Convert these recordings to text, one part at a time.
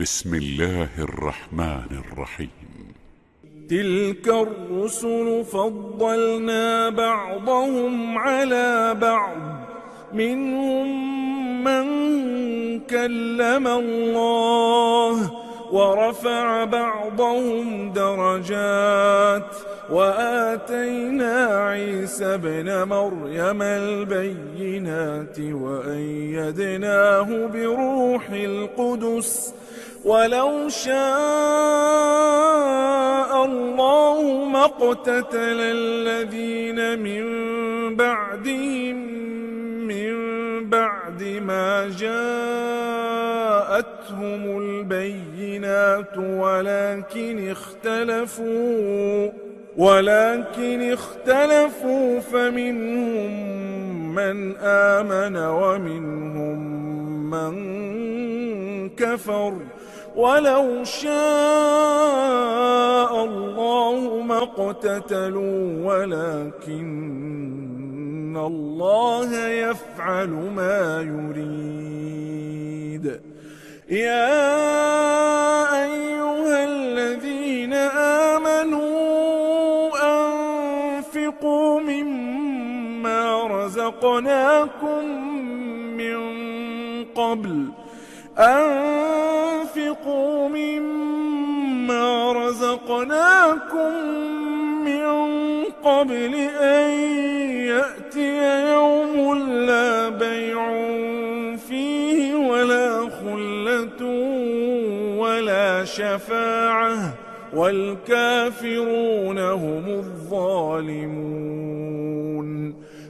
بسم الله الرحمن الرحيم. تلك الرسل فضلنا بعضهم على بعض، منهم من كلم الله ورفع بعضهم درجات، وآتينا عيسى ابن مريم البينات وأيدناه بروح القدس، ولو شاء الله ما اقتتل الذين من بعدهم من بعد ما جاءتهم البينات ولكن اختلفوا فمنهم من آمن ومنهم من كفر، ولو شاء الله ما اقتتلوا ولكن الله يفعل ما يريد. يا أيها الذين آمنوا أنفقوا مما رزقناكم من قبل أن يأتي يوم لا بيع فيه ولا خلة ولا شفاعة والكافرون هم الظالمون.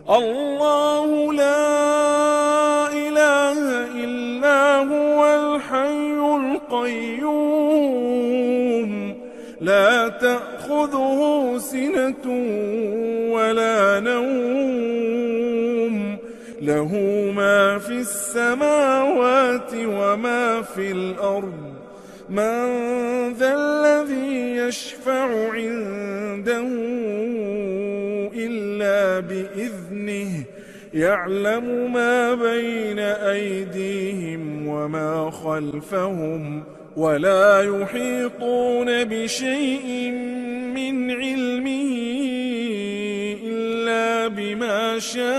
الله لا إله إلا هو الحي القيوم، لا تأخذه سنة ولا نوم، له ما في السماوات وما في الأرض. من ذا الذي يشفع عنده إلا بإذنه، يعلم ما بين أيديهم وما خلفهم، ولا يحيطون بشيء من علمه إلا بما شاء،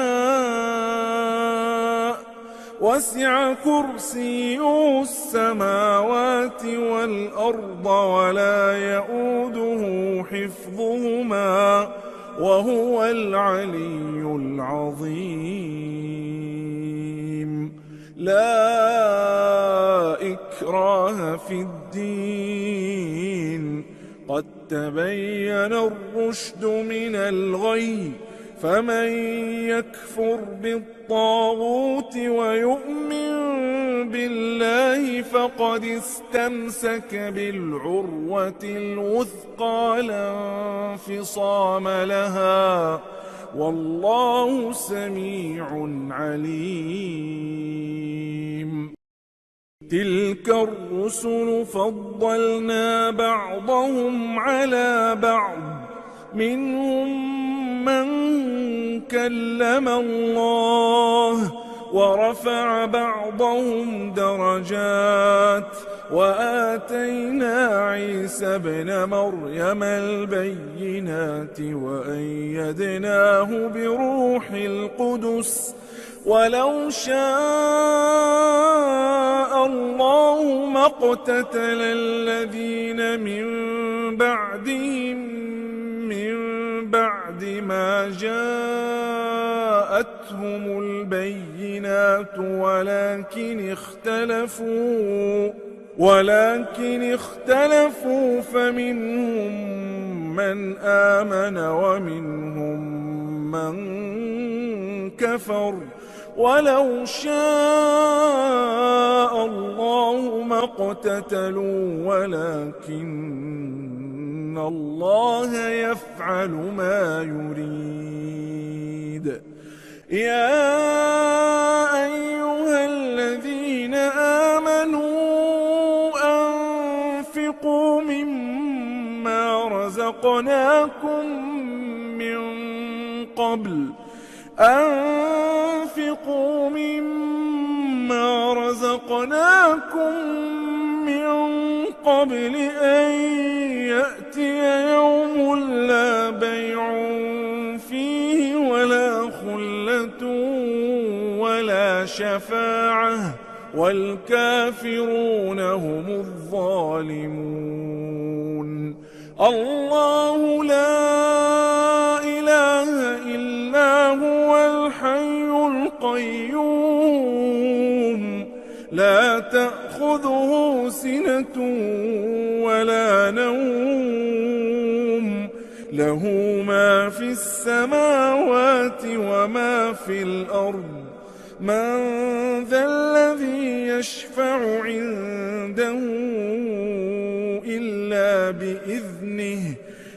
وسع كرسيه السماوات والأرض ولا يؤوده حفظهما وهو العلي العظيم. لا إكراه في الدين، قد تبين الرشد من الغي، فمن يكفر بالطاغوت ويؤمن بالله فقد استمسك بالعروة الوثقى لا انفصام لها، والله سميع عليم. تلك الرسل فضلنا بعضهم على بعض، منهم من كلم الله ورفع بعضهم درجات، وآتينا عيسى ابن مريم البينات وأيدناه بروح القدس، ولو شاء الله ما اقتتل الذين من بعدهم من بعد ما جاءتهم البينات ولكن اختلفوا فمنهم من آمن ومنهم من كفر، ولو شاء الله ما اقتتلوا ولكن الله يفعل ما يريد. يا أيها الذين آمنوا أنفقوا مما رزقناكم من قبل أن يأتي يوم لا بيع فيه ولا خلة ولا شفاعة والكافرون هم الظالمون. الله لا إله إلا هو الحي القيوم لا تأخذه سنة ولا نوم له ما في السماوات وما في الأرض من ذا الذي يشفع عنده إلا بإذنه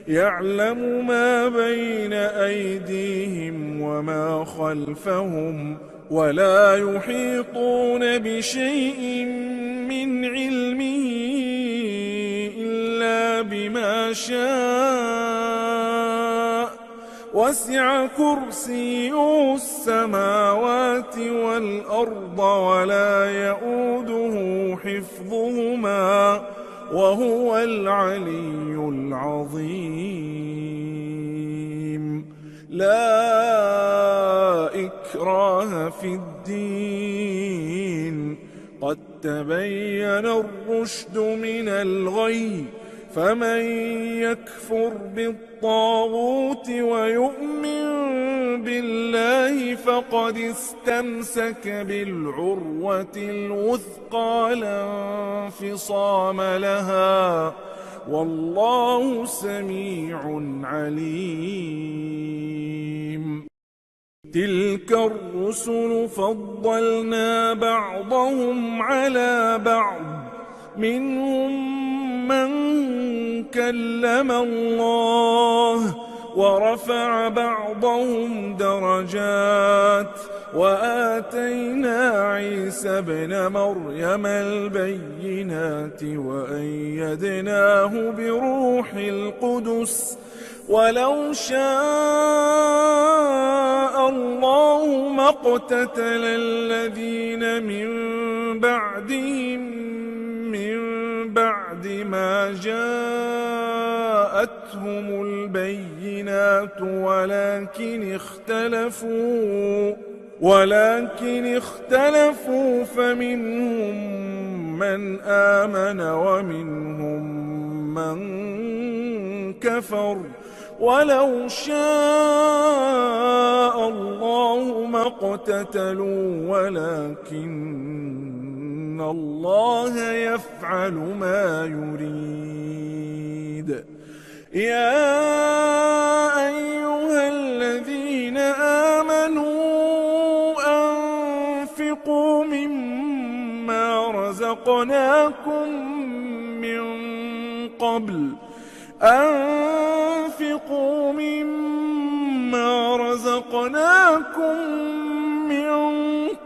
يعلم ما بين أيديهم وما خلفهم ولا يحيطون بشيء من علمه إلا بما شاء وسع كرسيه السماوات والأرض ولا يئوده حفظهما وهو العلي العظيم. لا إكراه في الدين قد تبين الرشد من الغي فمن يكفر بالطاغوت ويؤمن بالله فقد استمسك بالعروة الوثقى لا انفصام لها والله سميع عليم. تلك الرسل فضلنا بعضهم على بعض منهم من كلم الله ورفع بعضهم درجات وآتينا عيسى ابن مريم البينات وأيدناه بروح القدس ولو شاء الله ما اقتتل الذين من بعدهم من بعد ما جاءتهم البينات ولكن اختلفوا فمنهم من آمن ومنهم من كفر ولو شاء الله ما اقتتلوا ولكن الله يفعل ما يريد. يا أيها الذين آمنوا أنفقوا مما رزقناكم من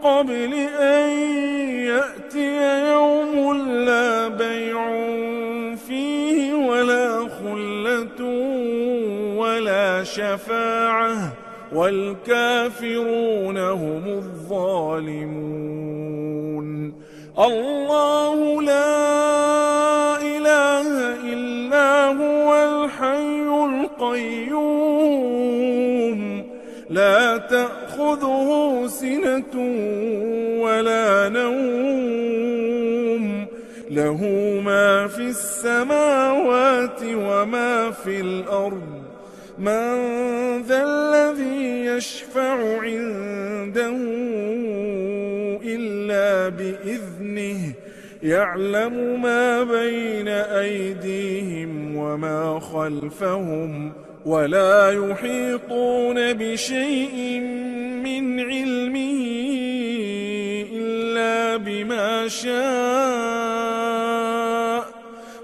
قبل أن يأتي يوم لا بيع فيه ولا خلة ولا شفاعة والكافرون هم الظالمون. الله لا إله إلا هو الحي القيوم لا تأخذه سنة ولا نوم له ما في السماوات وما في الأرض من ذا الذي يشفع عنده إلا بإذنه يعلم ما بين أيديهم وما خلفهم ولا يحيطون بشيء من علمه إلا بما شاء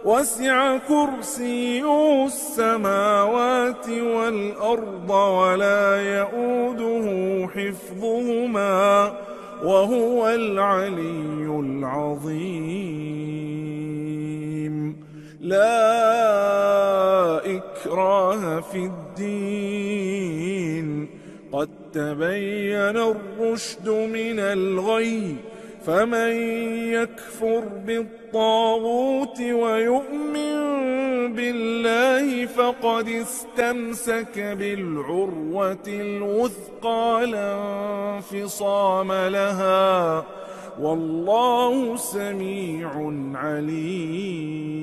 وسع كرسيه السماوات والأرض ولا يئوده حفظهما وهو العلي العظيم. لا إكراه في الدين قد تبين الرشد من الغي فمن يكفر بالطاغوت ويؤمن بالله فقد استمسك بالعروة الوثقى لا انفصام لها، والله سميع عليم.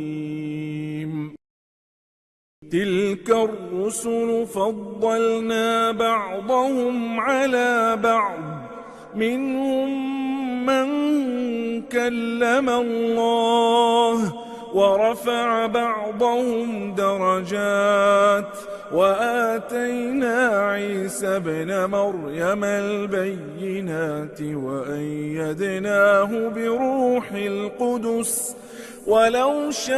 تلك الرسل فضلنا بعضهم على بعض، منهم من كلم الله ورفع بعضهم درجات، وآتينا عيسى ابن مريم البينات وأيدناه بروح القدس، ولو شاء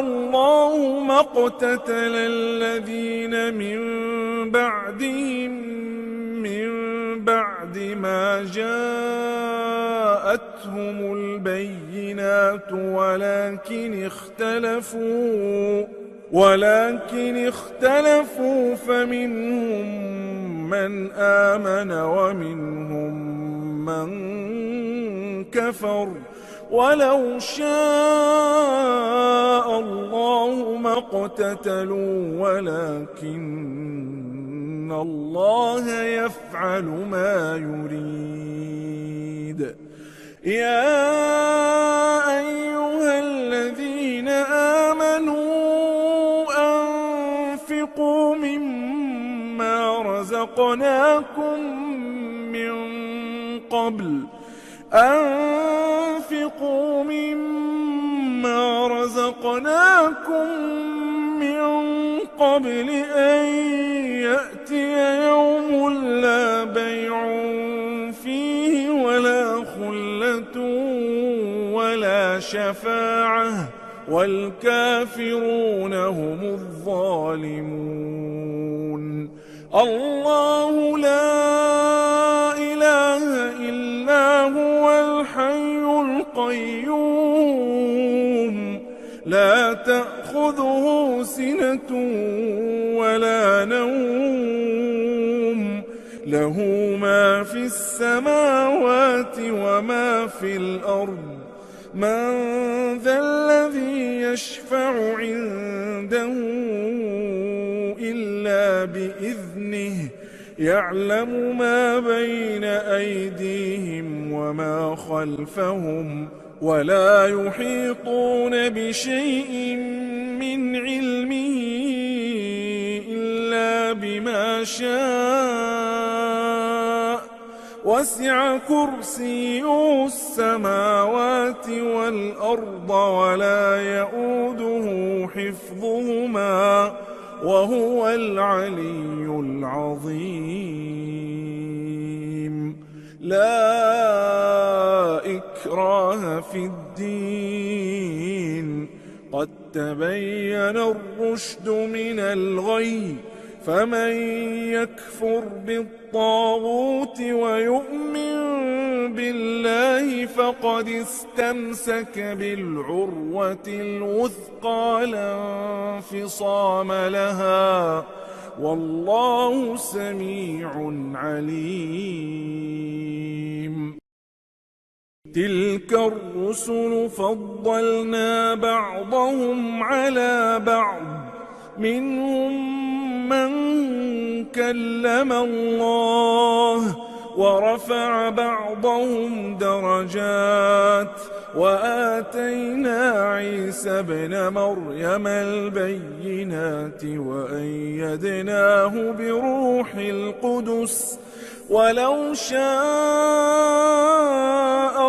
الله ما اقتتل الذين من بعدهم من بعد ما جاءتهم البينات ولكن اختلفوا فمنهم من آمن ومنهم من كفر، ولو شاء الله ما اقتتلوا ولكن الله يفعل ما يريد. يا أيها الذين آمنوا أنفقوا مما رزقناكم من قبل أن يأتي يوم لا بيع فيه ولا خلة ولا شفاعة والكافرون هم الظالمون. الله لا إله إلا هو الحي القيوم، لا تأخذه سنة ولا نوم، له ما في السماوات وما في الأرض. من ذا الذي يشفع عنده إلا بإذنه، يعلم ما بين أيديهم وما خلفهم، ولا يحيطون بشيء من علمه إلا بما شاء، وسع كرسيه السماوات والأرض ولا يئوده حفظهما وهو العلي العظيم. لا إكراه في الدين، قد تبين الرشد من الغي، فمن يكفر بالطاغوت ويؤمن بالله فقد استمسك بالعروة الوثقى لا انفصام لها، والله سميع عليم. تلك الرسل فضلنا بعضهم على بعض، منهم من كلم الله ورفع بعضهم درجات، وآتينا عيسى ابن مريم البينات وأيدناه بروح القدس، ولو شاء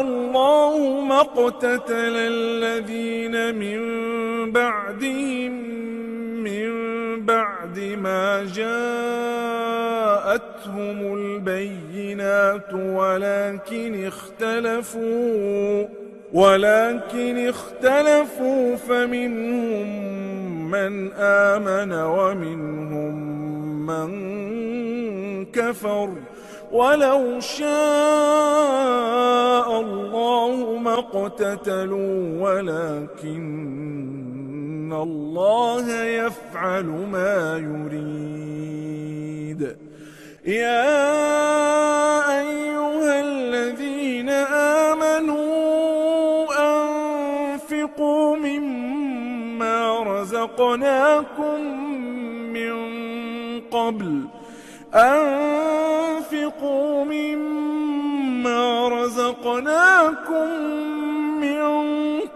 الله ما اقتتل الذين من بعدهم من بعد ما جاءتهم البينات ولكن اختلفوا فمنهم من آمن ومنهم من كفر، ولو شاء الله ما اقتتلوا ولكن الله يفعل ما يريد. يا أيها الذين آمنوا أنفقوا مما رزقناكم من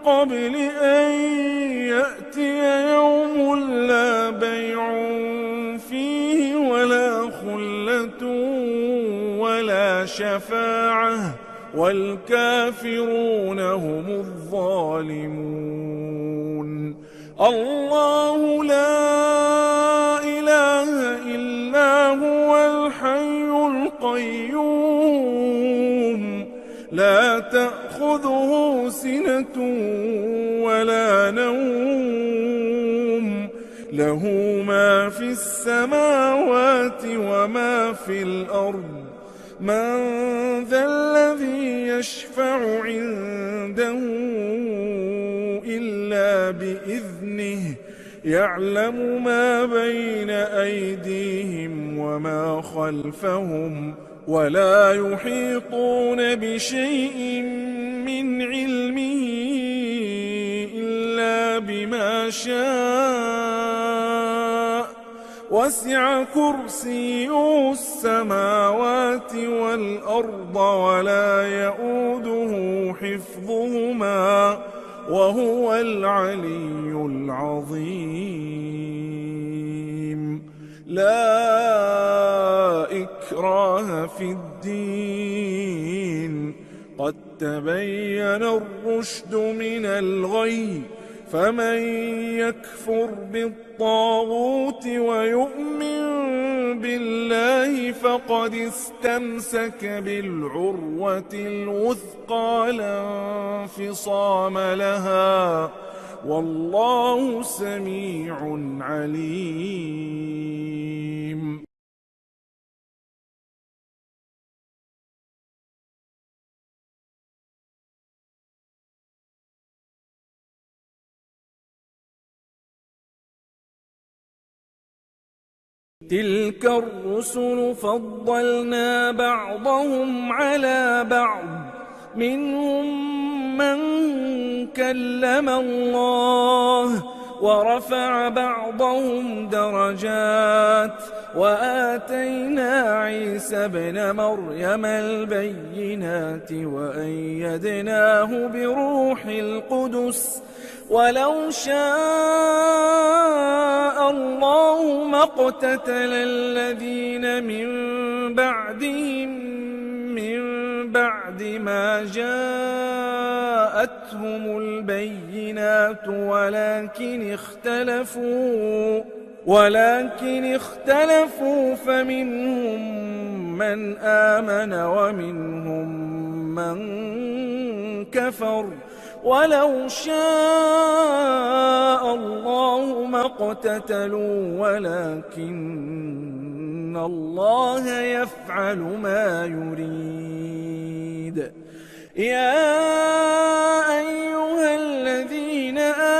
قبل أن يأتي يوم لا بيع فيه ولا خلة ولا شفاعة والكافرون هم الظالمون. الله لا إله إلا هو الحي القيوم لا تأخذه سنة ولا نوم له ما في السماوات وما في الأرض من ذا الذي يشفع عنده إلا بإذنه يعلم ما بين أيديهم وما خلفهم ولا يحيطون بشيء من علمه إلا بما شاء وسع كرسيه السماوات والأرض ولا يئوده حفظهما وهو العلي العظيم. لا إكراه في الدين قد تبين الرشد من الغي فمن يكفر بالطاغوت ويؤمن بالله فقد استمسك بالعروة الوثقى لا انفصام لها والله سميع عليم. تلك الرسل فضلنا بعضهم على بعض منهم من كلم الله ورفع بعضهم درجات وآتينا عيسى ابن مريم البينات وأيدناه بروح القدس ولو شاء الله ما اقتتل الذين من بعدهم من بعد ما جاءتهم البينات ولكن اختلفوا فمنهم من آمن ومنهم من كفر ولو شاء الله ما اقتتلوا ولكن الله يفعل ما يريد. يا أيها الذين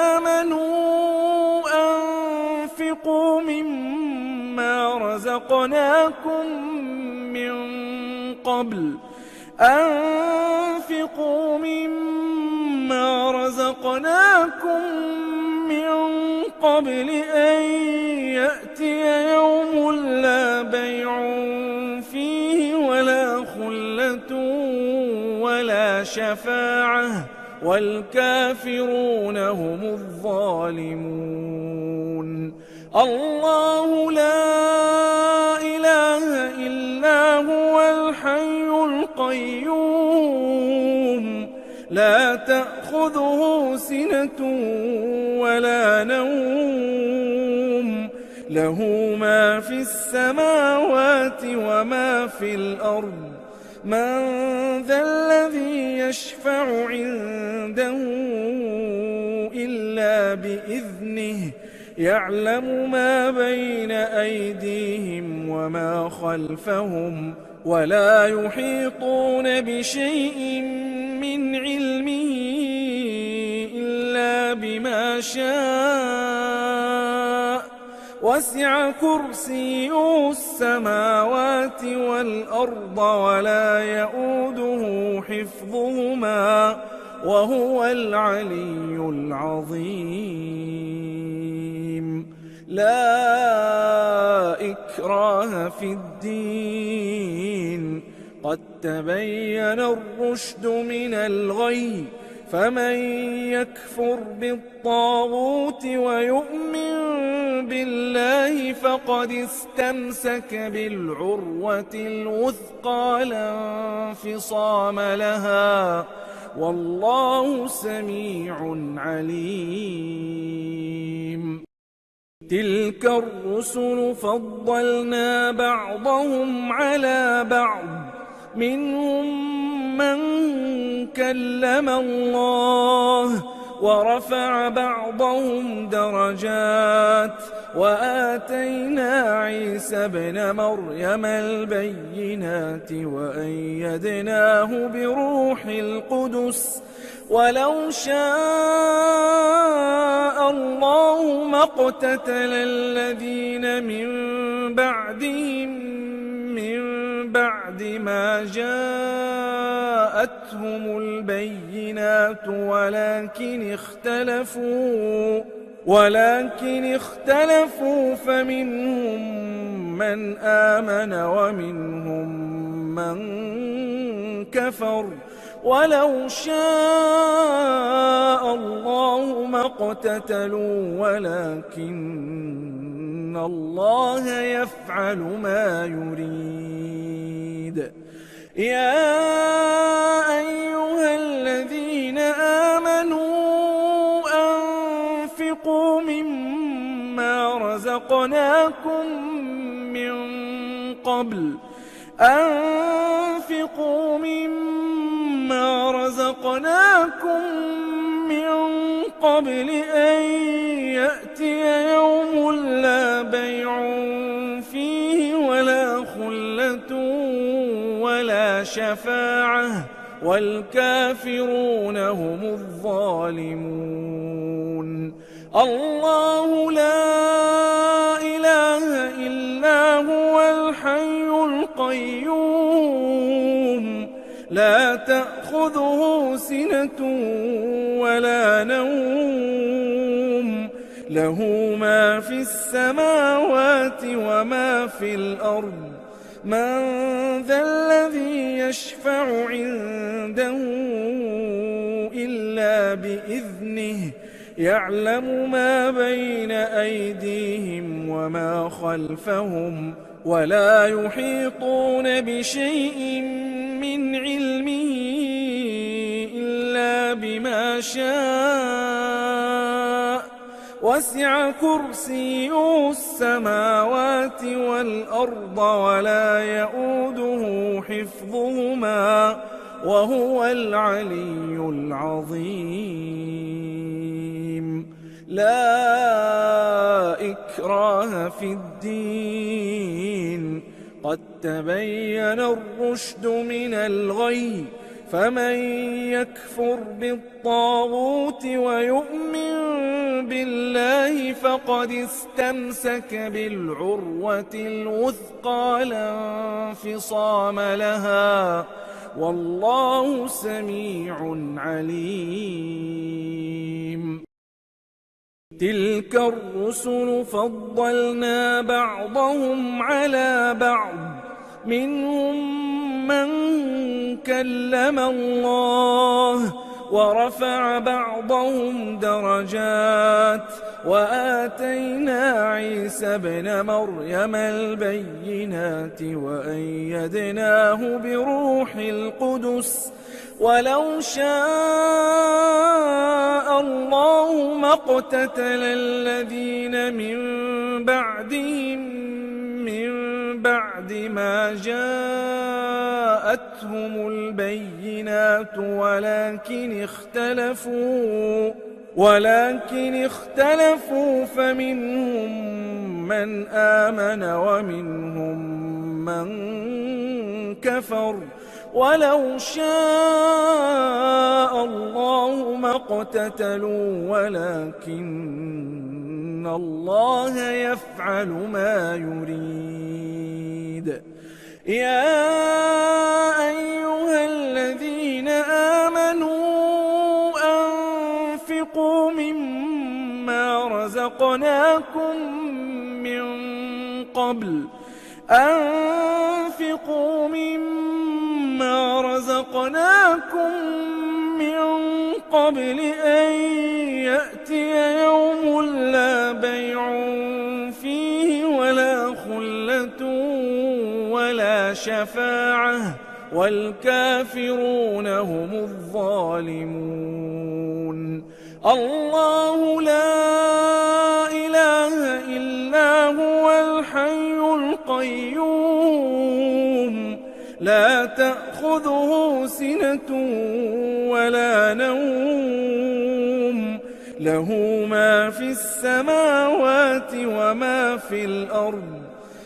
آمنوا أنفقوا مما رزقناكم من قبل أن يأتي يوم لا بيع فيه ولا خلة ولا شفاعة والكافرون هم الظالمون. الله لا إله إلا هو الحي القيوم لا تأخذه سنة ولا نوم له ما في السماوات وما في الأرض من ذا الذي يشفع عنده إلا بإذنه يعلم ما بين أيديهم وما خلفهم ولا يحيطون بشيء من علمه إلا بما شاء وسع كرسيه السماوات والأرض ولا يئوده حفظهما وهو العلي العظيم. لا إكراه في الدين، قد تبين الرشد من الغي، فمن يكفر بالطاغوت ويؤمن بالله فقد استمسك بالعروة الوثقى لا انفصام لها، والله سميع عليم. تلك الرسل فضلنا بعضهم على بعض، منهم من كلم الله ورفع بعضهم درجات، وآتينا عيسى ابن مريم البينات وأيدناه بروح القدس، ولو شاء الله ما اقتتل الذين من بعدهم من بعد ما جاءتهم البينات ولكن اختلفوا فمنهم من آمن ومنهم من كفر، ولو شاء الله ما اقتتلوا ولكن الله يفعل ما يريد. يا أيها الذين آمنوا أنفقوا مما رزقناكم من قبل أن يأتي يوم لا بيع فيه ولا خلة ولا شفاعة والكافرون هم الظالمون. الله لا إله إلا هو الحي القيوم، لا تأخذه سنة ولا نوم، له ما في السماوات وما في الأرض. من ذا الذي يشفع عنده إلا بإذنه، يعلم ما بين أيديهم وما خلفهم، ولا يحيطون بشيء من علمه إلا بما شاء، وسع كرسيه السماوات والأرض ولا يئوده حفظهما وهو العلي العظيم. لا إكراه في الدين، قد تبين الرشد من الغي، فمن يكفر بالطاغوت ويؤمن بالله فقد استمسك بالعروة الوثقى لا انفصام لها، والله سميع عليم. تلك الرسل فضلنا بعضهم على بعض، منهم من كلم الله ورفع بعضهم درجات، وآتينا عيسى ابن مريم البينات وأيدناه بروح القدس، ولو شاء الله ما اقتتل الذين من بعدهم من بعد ما جاءتهم البينات ولكن اختلفوا فمنهم من آمن ومنهم من كفر، ولو شاء الله ما اقتتلوا ولكن الله يفعل ما يريد. يا أيها الذين آمنوا أنفقوا مما رزقناكم من قبل أن يأتي يوم لا بيع فيه ولا خلة ولا شفاعة والكافرون هم الظالمون. الله لا إله إلا هو الحي القيوم لا تأخذه سنة ولا نوم له ما في السماوات وما في الأرض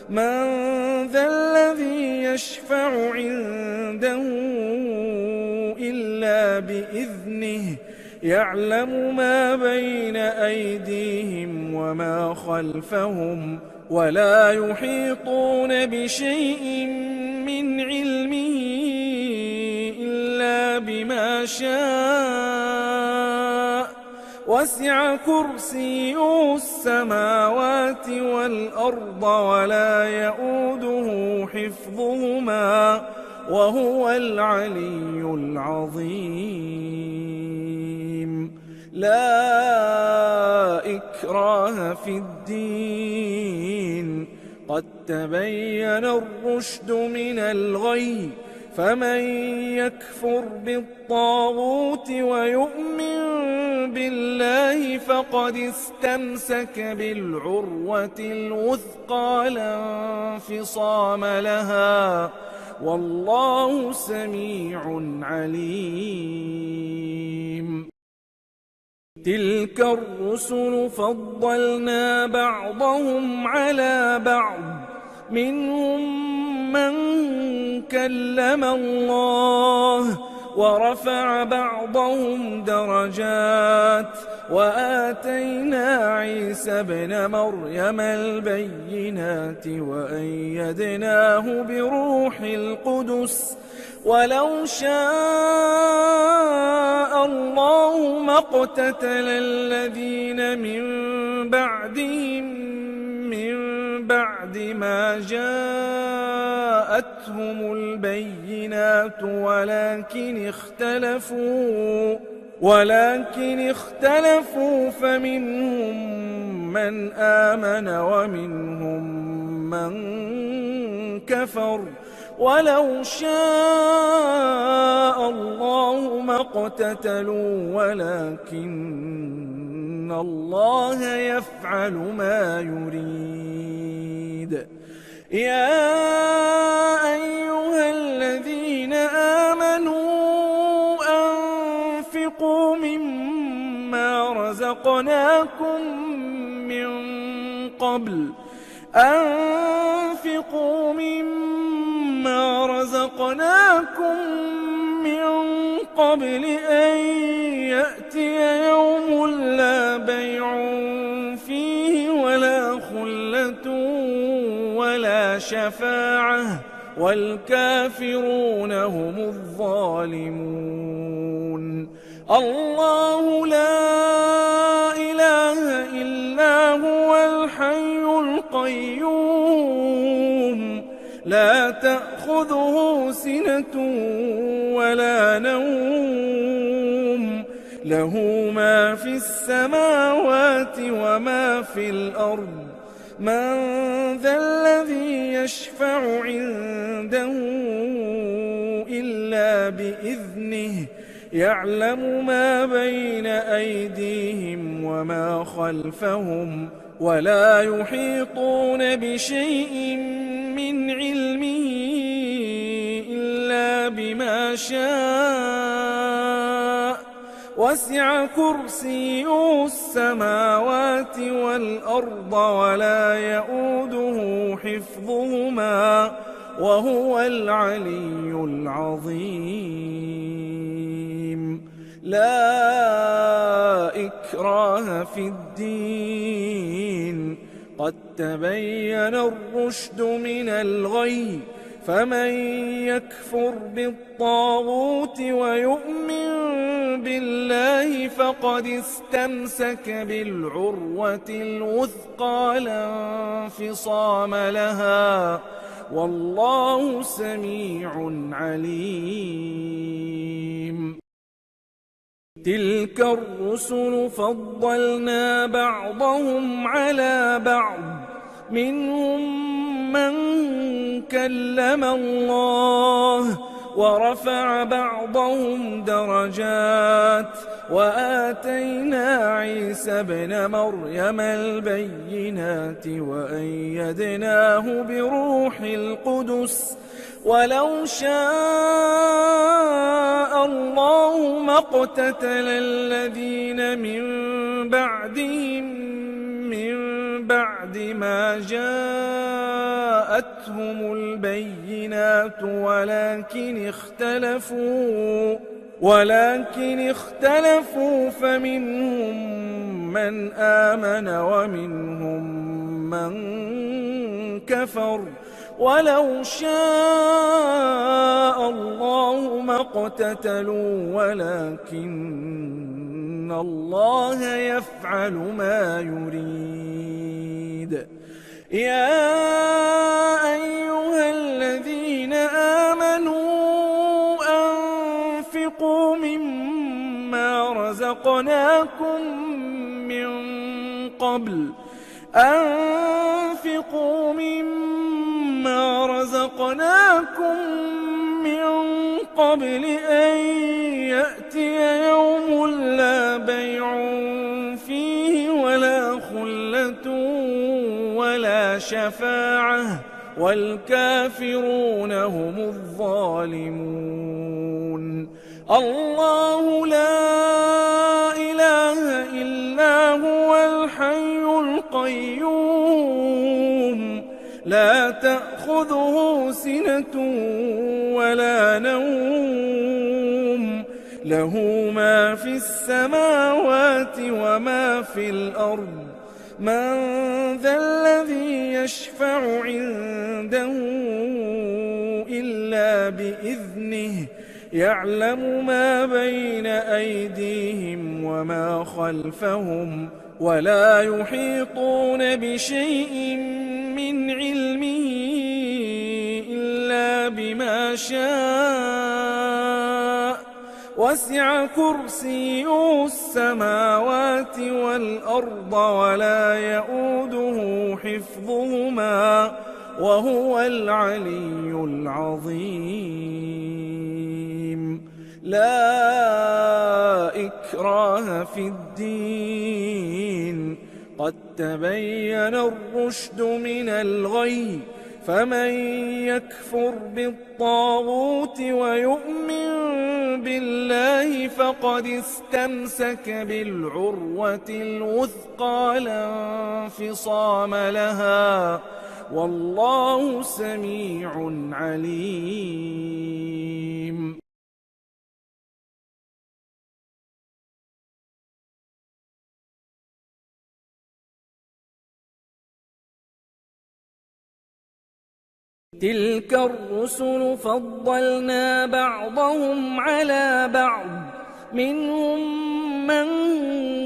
من ذا الذي يشفع عنده إلا بإذنه يعلم ما بين أيديهم وما خلفهم ولا يحيطون بشيء من علمه إلا بما شاء وسع كرسيه السماوات والأرض ولا يؤوده حفظهما وهو العلي العظيم. لا إكراه في الدين قد تبين الرشد من الغي فمن يكفر بالطاغوت ويؤمن بالله فقد استمسك بالعروة الوثقى لا انفصام لها والله سميع عليم. تلك الرسل فضلنا بعضهم على بعض منهم من كلم الله ورفع بعضهم درجات وآتينا عيسى ابن مريم البينات وأيدناه بروح القدس ولو شاء الله ما اقتتل الذين من بعدهم من بعد ما جاءتهم البينات ولكن اختلفوا فمنهم من آمن ومنهم من كفر ولو شاء الله ما اقتتلوا ولكن الله يفعل ما يريد. يا أيها الذين آمنوا أنفقوا مما رزقناكم من قبل أن يأتي يوم لا بيع فيه ولا خلة ولا شفاعة والكافرون هم الظالمون. الله لا إله إلا هو الحي القيوم لا تأخذه سنة ولا نوم له ما في السماوات وما في الأرض من ذا الذي يشفع عنده إلا بإذنه يعلم ما بين أيديهم وما خلفهم ولا يحيطون بشيء من علمه إلا بما شاء وسع كرسيه السماوات والأرض ولا يؤوده حفظهما وهو العلي العظيم. لا إكراه في الدين قد تبين الرشد من الغي فمن يكفر بالطاغوت ويؤمن بالله فقد استمسك بالعروة الوثقى لا انفصام لها والله سميع عليم تلك الرسل فضلنا بعضهم على بعض منهم من كلم الله ورفع بعضهم درجات وآتينا عيسى ابن مريم البينات وأيدناه بروح القدس ولو شاء الله ما اقتتل الذين من بعدهم من بعد ما جاءتهم البينات ولكن اختلفوا فمنهم من آمن ومنهم من كفر ولو شاء الله ما اقتتلوا ولكن الله يفعل ما يريد يا أيها الذين آمنوا أنفقوا مما رزقناكم من قبل أن يأتي يوم لا بيع فيه ولا خلة ولا شفاعة والكافرون هم الظالمون الله لا إله إلا هو الحي القيوم لا تأخذه سنة ولا نوم له ما في السماوات وما في الأرض من ذا الذي يشفع عنده إلا بإذنه يعلم ما بين أيديهم وما خلفهم ولا يحيطون بشيء من علمه إلا بما شاء وسع كرسيه السماوات والأرض ولا يؤوده حفظهما وهو العلي العظيم لا إكراه في الدين قد تبين الرشد من الغي فمن يكفر بالطاغوت ويؤمن بالله فقد استمسك بالعروة الوثقى لا انفصام لها والله سميع عليم تلك الرسل فضلنا بعضهم على بعض منهم من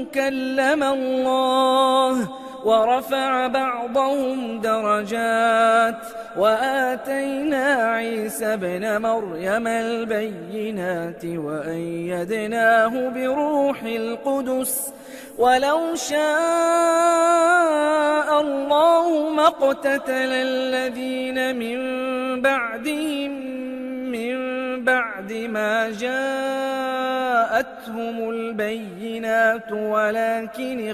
كلم الله ورفع بعضهم درجات وآتينا عيسى ابن مريم البينات وأيدناه بروح القدس ولو شاء الله ما اقتتل الذين من بعدهم من بعد ما جاءتهم البينات ولكن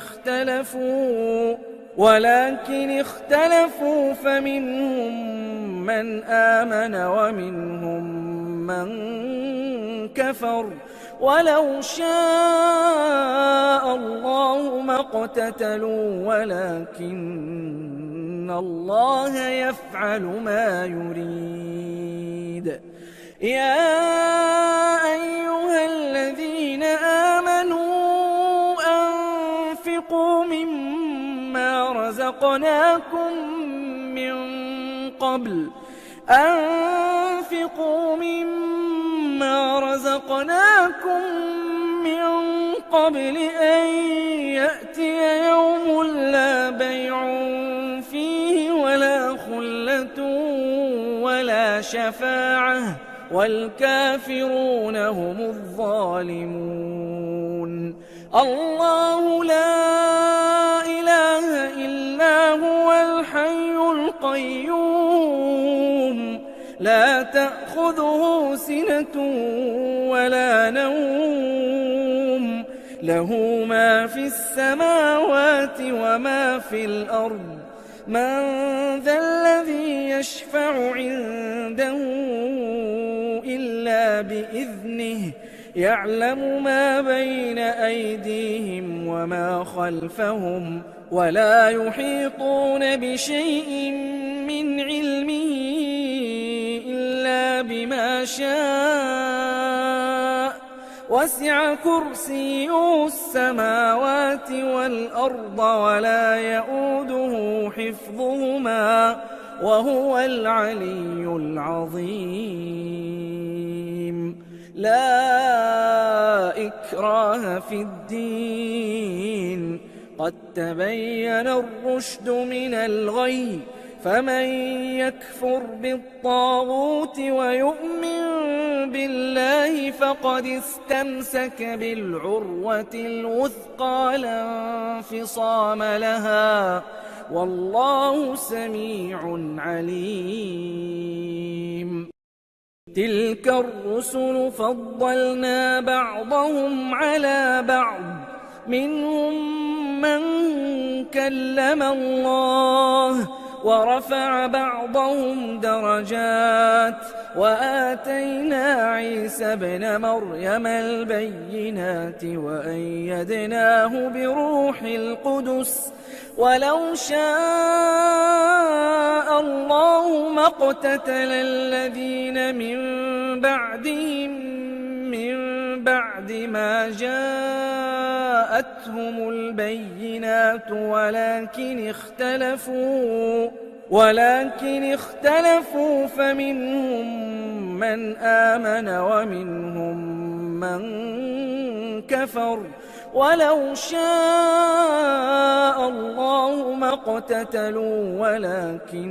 اختلفوا فمنهم من آمن ومنهم من كفر ولو شاء الله ما اقتتلوا ولكن الله يفعل ما يريد يا أيها الذين مما رزقناكم من قبل أن يأتي يوم لا بيع فيه ولا خلة ولا شفاعة والكافرون هم الظالمون. الله لا إله إلا هو الحي القيوم لا تأخذه سنة ولا نوم له ما في السماوات وما في الأرض من ذا الذي يشفع عنده إلا بإذنه يعلم ما بين أيديهم وما خلفهم ولا يحيطون بشيء من علمه إلا بما شاء وسع كرسيه السماوات والأرض ولا يؤوده حفظهما وهو العلي العظيم. لا إكراه في الدين قد تبين الرشد من الغي فمن يكفر بالطاغوت ويؤمن بالله فقد استمسك بالعروة الوثقى لا انفصام لها والله سميع عليم. تلك الرسل فضلنا بعضهم على بعض منهم من كلم الله ورفع بعضهم درجات وآتينا عيسى ابن مريم البينات وأيدناه بروح القدس ولو شاء الله ما اقتتل الذين من بعدهم من بعد ما جاءتهم البينات ولكن اختلفوا فمنهم من آمن ومنهم من كفر ولو شاء الله ما اقتتلوا ولكن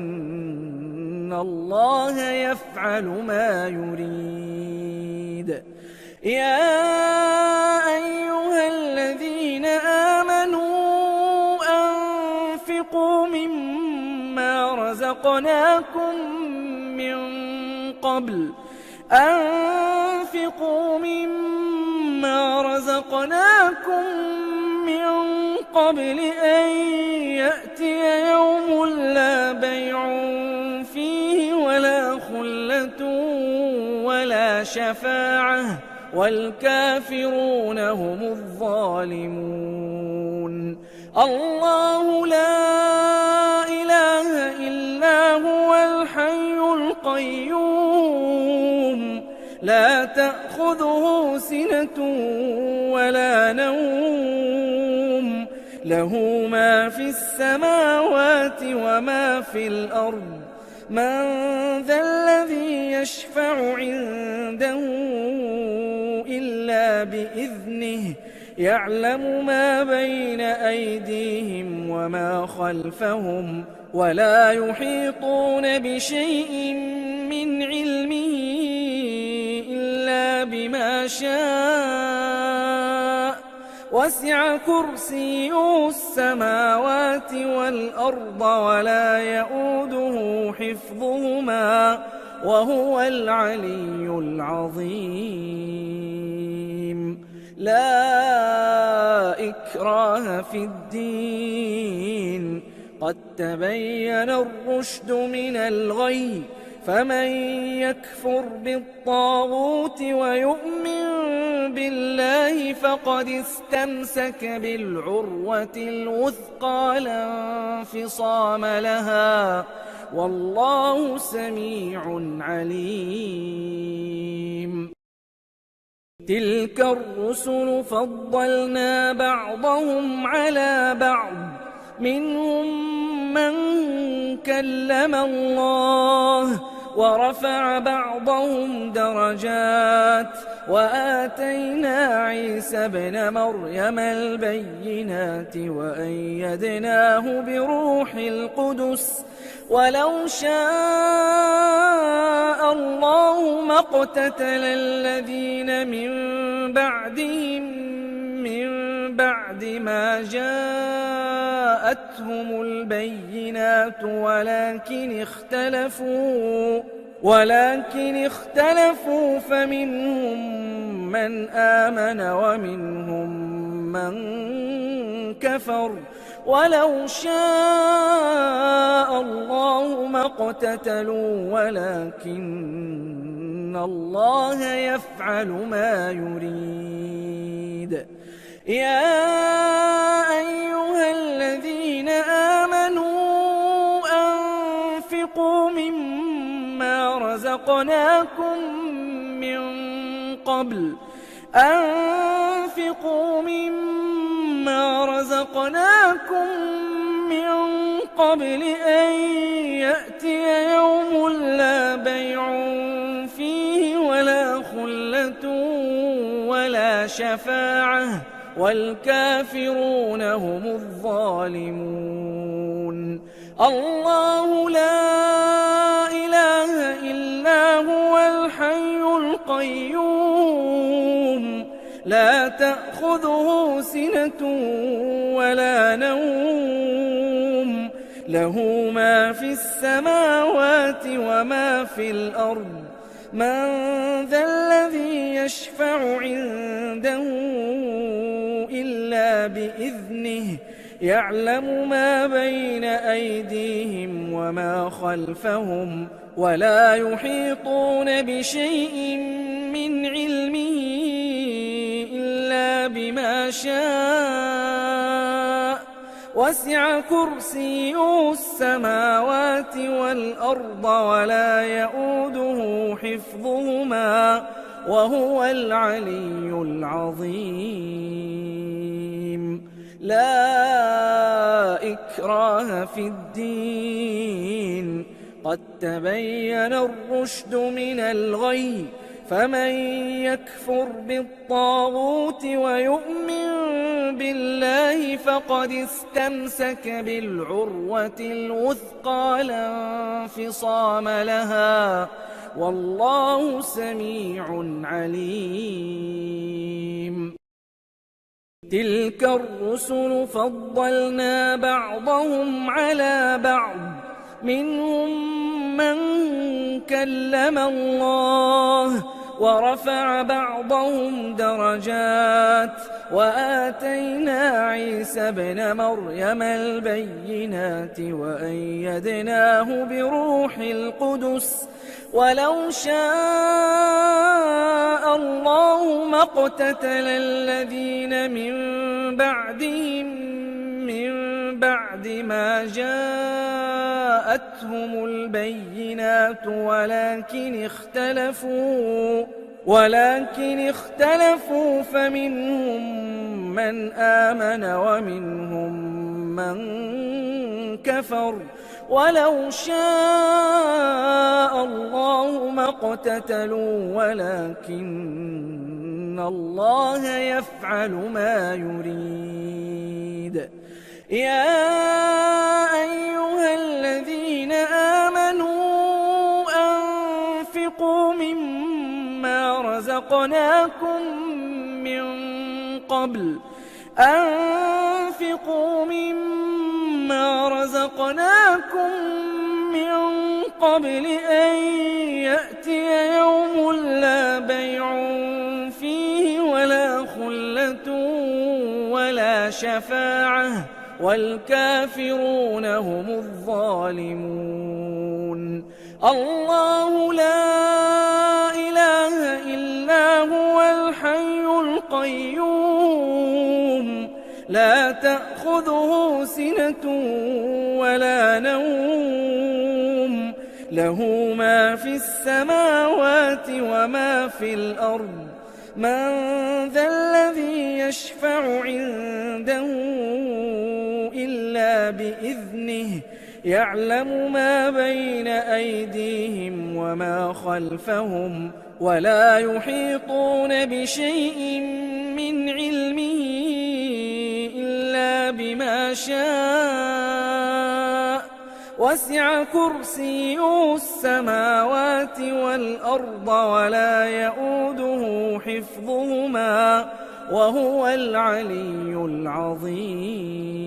الله يفعل ما يريد. يا أيها الذين آمنوا أنفقوا مما رزقناكم من قبل أن يأتي يوم لا بيع فيه ولا خلة ولا شفاعة والكافرون هم الظالمون. الله لا إله إلا هو الحي القيوم لا تأخذه سنة ولا نوم له ما في السماوات وما في الأرض من ذا الذي يشفع عنده إلا بإذنه يعلم ما بين أيديهم وما خلفهم ولا يحيطون بشيء من علمه إلا بما شاء وسع كرسيه السماوات والأرض ولا يؤوده حفظهما وهو العلي العظيم. لا إكراه في الدين قد تبين الرشد من الغي فمن يكفر بالطاغوت ويؤمن بالله فقد استمسك بالعروة الوثقى لا انفصام لها والله سميع عليم. تلك الرسل فضلنا بعضهم على بعض منهم من كلم الله ورفع بعضهم درجات وآتينا عيسى ابن مريم البينات وأيدناه بروح القدس ولو شاء الله ما اقتتل الذين من بعدهم من بعد ما جاءتهم البينات ولكن اختلفوا فمنهم من آمن ومنهم من كفر ولو شاء الله ما اقتتلوا ولكن الله يفعل ما يريد يا أيها الذين آمنوا أنفقوا مما رزقناكم من قبل أن يأتي يوم لا بيع فيه ولا خلة ولا شفاعة والكافرون هم الظالمون الله لا إله إلا هو الحي القيوم لا تأخذه سنة ولا نوم له ما في السماوات وما في الأرض من ذا الذي يشفع عنده إلا بإذنه يعلم ما بين أيديهم وما خلفهم ولا يحيطون بشيء من علمه إلا بما شاء وسع كرسيه السماوات والأرض ولا يؤوده حفظهما وهو العلي العظيم لا إكراه في الدين قد تبين الرشد من الغي فمن يكفر بالطاغوت ويؤمن بالله فقد استمسك بالعروة الوثقى لا انفصام لها والله سميع عليم تلك الرسل فضلنا بعضهم على بعض منهم من كلم الله ورفع بعضهم درجات وآتينا عيسى ابن مريم البينات وأيدناه بروح القدس ولو شاء الله ما اقتتل الذين من بعدهم من بعد ما جاءتهم البينات ولكن اختلفوا فمنهم من آمن ومنهم من كفر ولو شاء الله ما اقتتلوا ولكن الله يفعل ما يريد يا أيها الذين آمنوا أنفقوا مما رزقناكم من قبل أن يأتي يوم لا بيع فيه ولا خلة ولا شفاعة والكافرون هم الظالمون الله لا إله إلا هو الحي القيوم لا تأخذه سنة ولا نوم له ما في السماوات وما في الأرض من ذا الذي يشفع عنده إلا بإذنه يعلم ما بين أيديهم وما خلفهم ولا يحيطون بشيء من علمه إلا بما شاء وسع كرسيه السماوات والأرض ولا يئوده حفظهما وهو العلي العظيم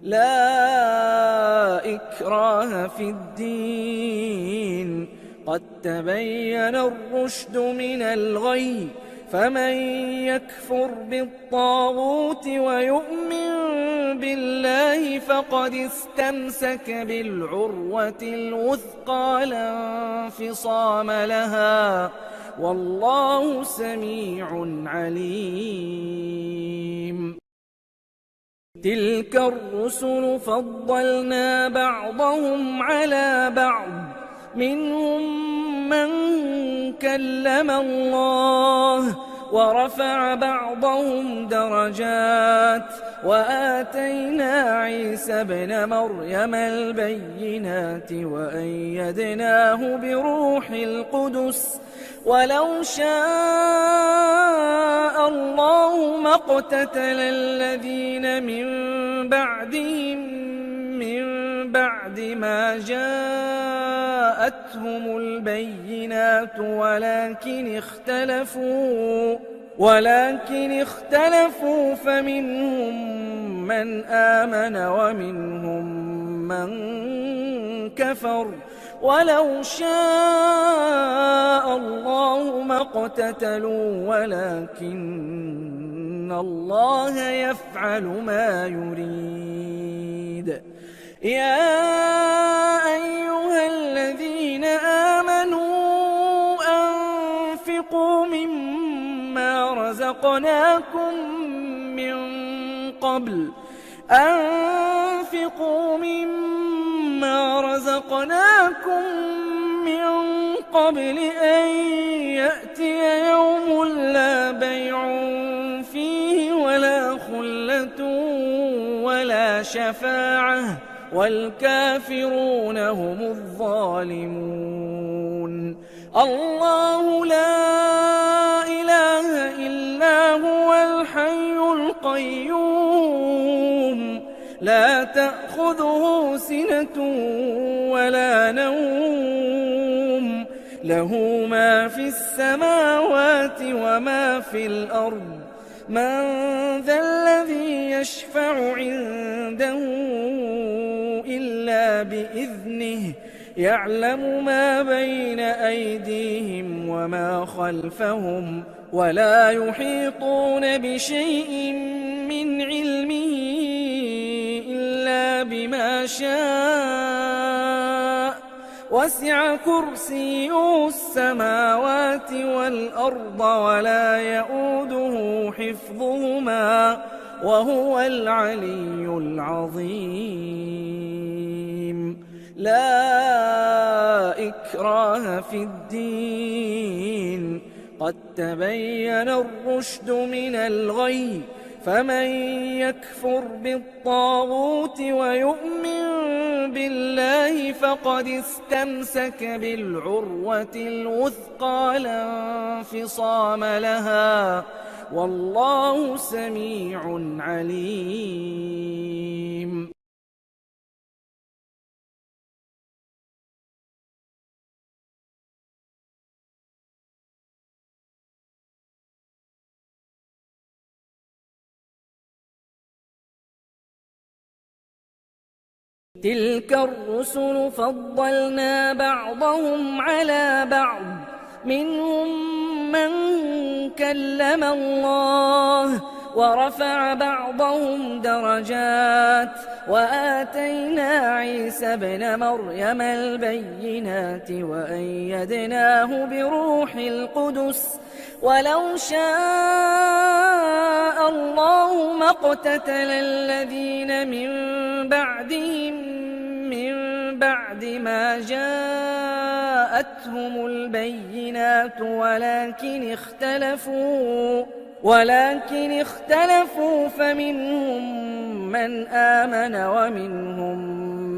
لا إكراه في الدين قد تبين الرشد من الغي فمن يكفر بالطاغوت ويؤمن بالله فقد استمسك بالعروة الوثقى لا انفصام لها والله سميع عليم تلك الرسل فضلنا بعضهم على بعض منهم من كلم الله ورفع بعضهم درجات وآتينا عيسى ابن مريم البينات وأيدناه بروح القدس ولو شاء الله ما اقتتل الذين من بعدهم من بعد ما جاءتهم البينات ولكن اختلفوا فمنهم من آمن ومنهم من كفر ولو شاء الله ما اقتتلوا ولكن الله يفعل ما يريد يا أيها الذين آمنوا أنفقوا مما رزقناكم من قبل أن يأتي يوم لا بيع فيه ولا خلة ولا شفاعة والكافرون هم الظالمون الله لا إله إلا هو الحي القيوم لا تأخذه سنة ولا نوم له ما في السماوات وما في الأرض من ذا الذي يشفع عنده إلا بإذنه يعلم ما بين أيديهم وما خلفهم ولا يحيطون بشيء من علمه إلا بما شاء وسع كرسيه السماوات والأرض ولا يئوده حفظهما وهو العلي العظيم لا إكراه في الدين قد تبين الرشد من الغي فمن يكفر بالطاغوت ويؤمن بالله فقد استمسك بالعروة الوثقى لا انفصام لها والله سميع عليم تلك الرسل فضلنا بعضهم على بعض منهم من كلم الله ورفع بعضهم درجات وآتينا عيسى ابن مريم البينات وأيدناه بروح القدس ولو شاء الله ما اقتتل الذين من بعدهم من بعد ما جاءتهم البينات ولكن اختلفوا فمنهم من آمن ومنهم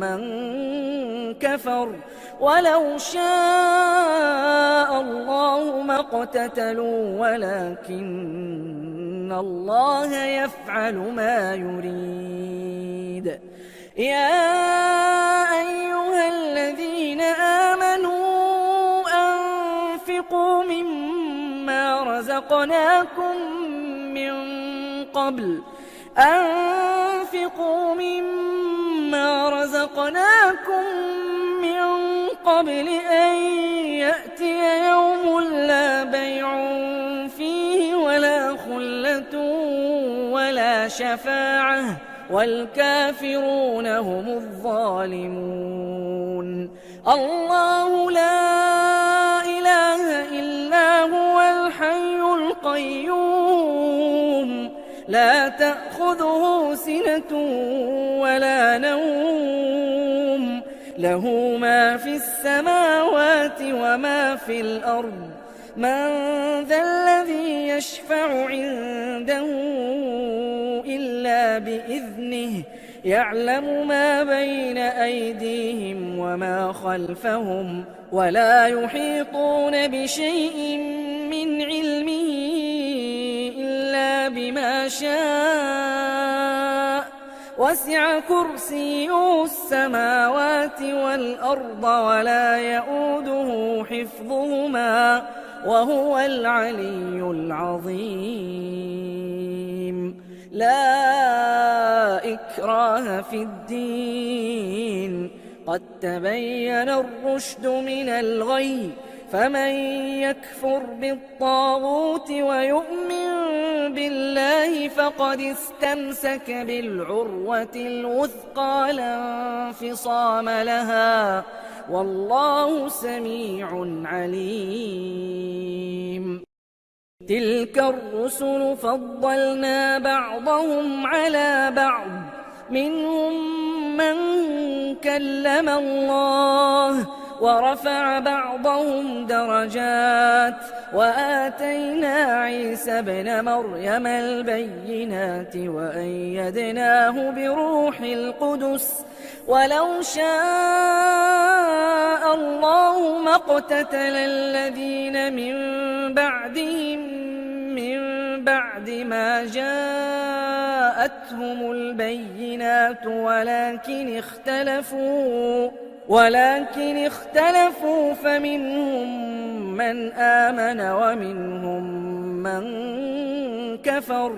من كفر ولو شاء الله ما اقتتلوا ولكن الله يفعل ما يريد. يا أيها الذين آمنوا أنفقوا مما رزقناكم من قبل أن يأتي يوم لا بيع فيه ولا خلة ولا شفاعة والكافرون هم الظالمون. الله لا إله إلا هو الحي القيوم لا تأخذه سنة ولا نوم له ما في السماوات وما في الأرض. من ذا الذي يشفع عنده إلا بإذنه يعلم ما بين أيديهم وما خلفهم ولا يحيطون بشيء من علمه إلا بما شاء. وسع كرسيه السماوات والأرض ولا يؤوده حفظهما وهو العلي العظيم. لا إكراه في الدين قد تبين الرشد من الغي فمن يكفر بالطاغوت ويؤمن بالله فقد استمسك بالعروة الوثقى لا انفصام لها والله سميع عليم. تلك الرسل فضلنا بعضهم على بعض منهم من كلم الله ورفع بعضهم درجات وآتينا عيسى ابن مريم البينات وأيدناه بروح القدس ولو شاء الله ما اقتتل الذين من بعدهم من بعد ما جاءتهم البينات ولكن اختلفوا فمنهم من آمن ومنهم من كفر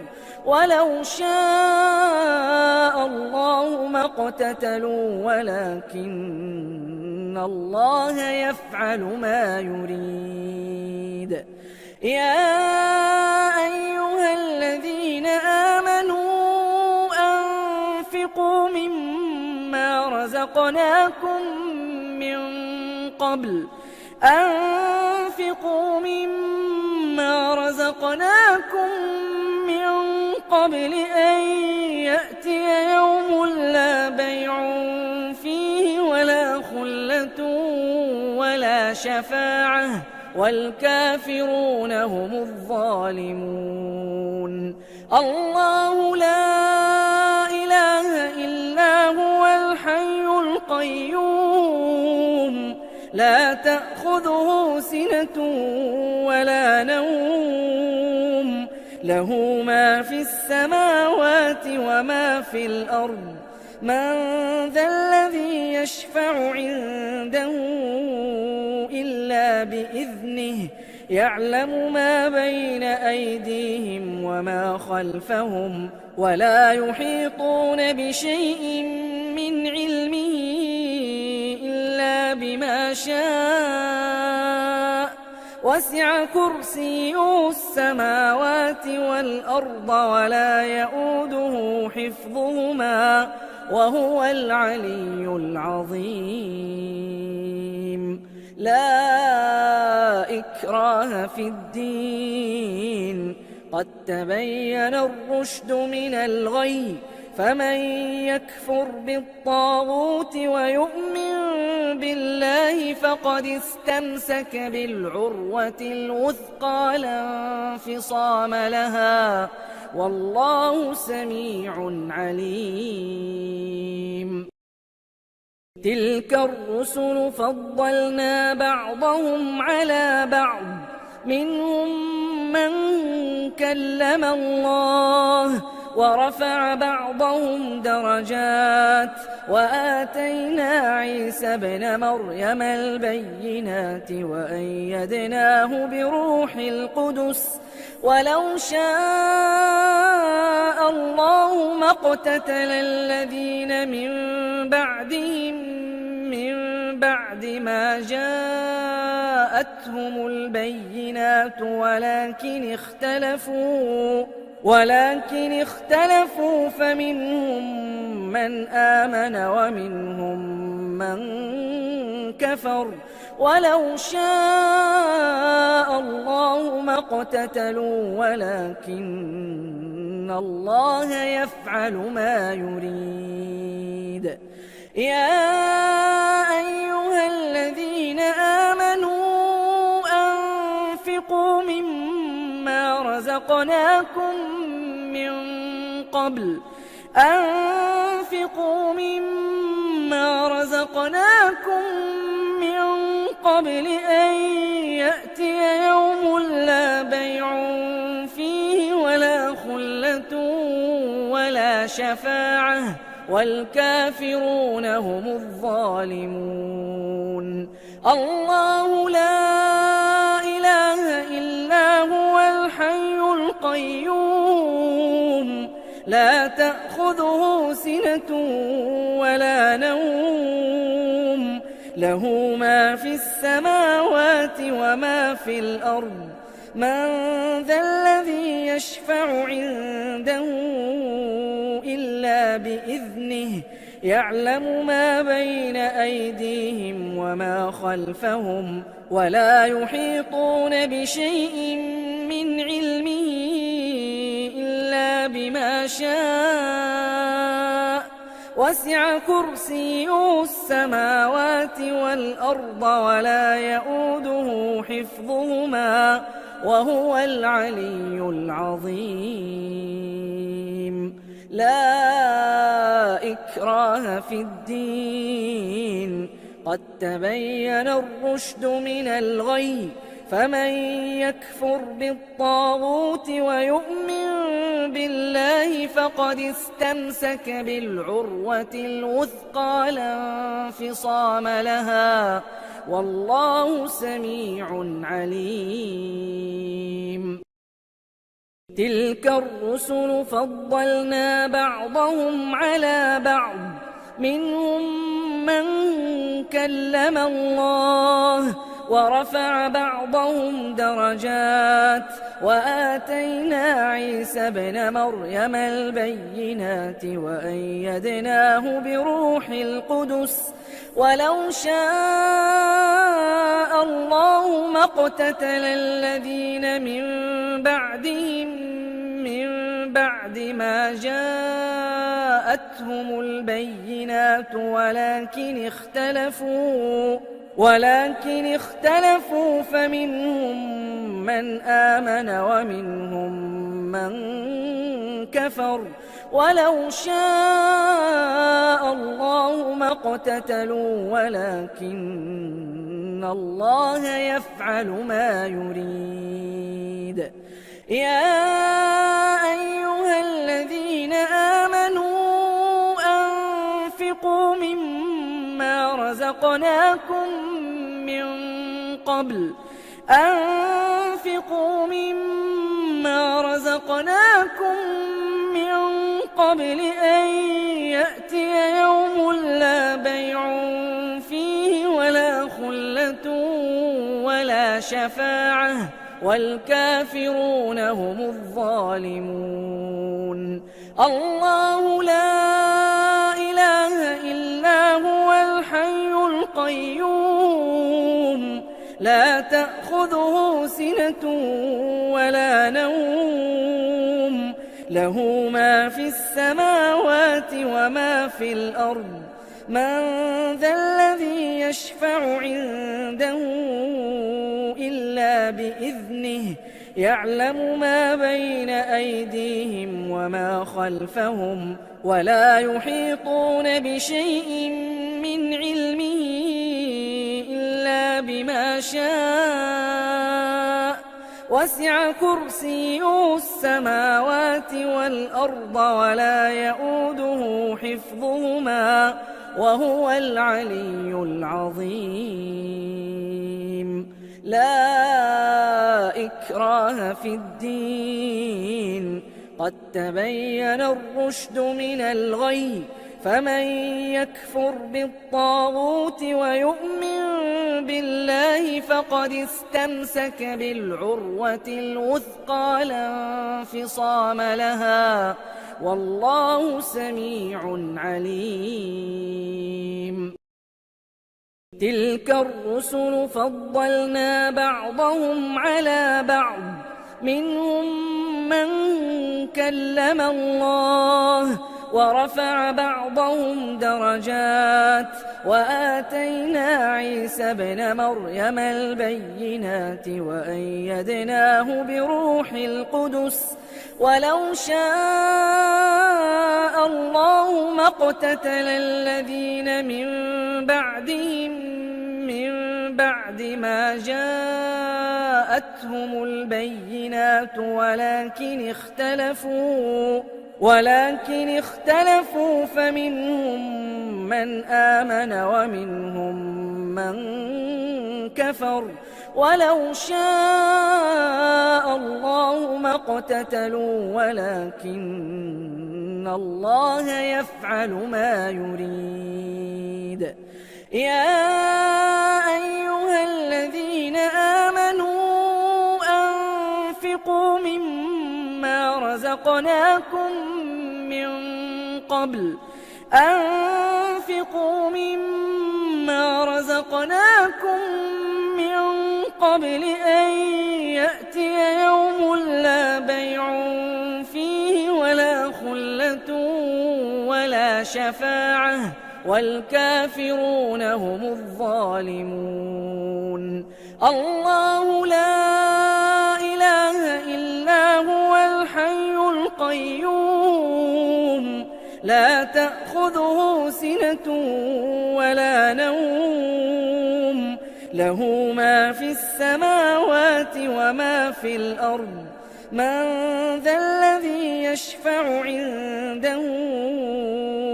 ولو شاء الله ما اقتتلوا ولكن الله يفعل ما يريد. يا أيها الذين آمنوا أنفقوا مما رزقناكم من قبل أن يأتي يوم لا بيع فيه ولا خلة ولا شفاعة والكافرون هم الظالمون. الله لا إله إلا هو الحي القيوم لا تأخذه سنة ولا نوم له ما في السماوات وما في الأرض. من ذا الذي يشفع عنده إلا بإذنه يعلم ما بين أيديهم وما خلفهم ولا يحيطون بشيء من علمه إلا بما شاء. وسع كرسيه السماوات والأرض ولا يؤوده حفظهما وهو العلي العظيم. لا إكراه في الدين قد تبين الرشد من الغي فمن يكفر بالطاغوت ويؤمن بالله فقد استمسك بالعروة الوثقى لا انفصام لها والله سميع عليم. تلك الرسل فضلنا بعضهم على بعض منهم من كلم الله ورفع بعضهم درجات وآتينا عيسى ابن مريم البينات وأيدناه بروح القدس ولو شاء الله ما اقتتل الذين من بعدهم من بعد ما جاءتهم البينات ولكن اختلفوا فمنهم من آمن ومنهم من كفر ولو شاء الله ما اقتتلوا ولكن الله يفعل ما يريد. يا أيها الذين آمنوا أنفقوا مما رزقناكم من قبل أن يأتي يوم لا بيع فيه ولا خلة ولا شفاعة والكافرون هم الظالمون. الله لا إله إلا هو الحي القيوم لا تأخذه سنة ولا نوم له ما في السماوات وما في الأرض من ذا الذي يشفع عنده إلا بإذنه يعلم ما بين أيديهم وما خلفهم ولا يحيطون بشيء من علمه إلا بما شاء وسع كرسيه السماوات والأرض ولا يؤوده حفظهما وهو العلي العظيم. لا إكراه في الدين قد تبين الرشد من الغي فمن يكفر بالطاغوت ويؤمن بالله فقد استمسك بالعروة الوثقى لا انفصام لها والله سميع عليم. تلك الرسل فضلنا بعضهم على بعض منهم من كلم الله ورفع بعضهم درجات وآتينا عيسى ابن مريم البينات وأيدناه بروح القدس ولو شاء الله ما اقتتل الذين من بعدهم من بعد ما جاءتهم البينات ولكن اختلفوا فمنهم من آمن ومنهم من كفر ولو شاء الله ما اقتتلوا ولكن الله يفعل ما يريد. يا أيها الذين آمنوا أنفقوا مما رزقناكم من قبل أن يأتي يوم لا بيع فيه ولا خلة ولا شفاعة والكافرون هم الظالمون. الله لا إله إلا هو الحي القيوم لا تأخذه سنة ولا نوم له ما في السماوات وما في الأرض من ذا الذي يشفع عنده إلا بإذنه يعلم ما بين أيديهم وما خلفهم ولا يحيطون بشيء من علمه إلا بما شاء وسع كرسيه السماوات والأرض ولا يؤوده حفظهما وهو العلي العظيم لا إكراه في الدين قد تبين الرشد من الغي فمن يكفر بالطاغوت ويؤمن بالله فقد استمسك بالعروة الوثقى لا انفصام لها والله سميع عليم تلك الرسل فضلنا بعضهم على بعض منهم من كلم الله ورفع بعضهم درجات وآتينا عيسى ابن مريم البينات وأيدناه بروح القدس ولو شاء الله ما اقتتل الذين من بعدهم من بعد ما جاءتهم البينات ولكن اختلفوا فمنهم من آمن ومنهم من كفر ولو شاء الله ما اقتتلوا ولكن الله يفعل ما يريد يا أيها الذين آمنوا أنفقوا مما رزقناكم من قبل أن يأتي يوم لا بيع فيه ولا خلة ولا شفاعة والكافرون هم الظالمون الله لا إله إلا هو الحي القيوم لا تأخذه سنة ولا نوم له ما في السماوات وما في الأرض من ذا الذي يشفع عنده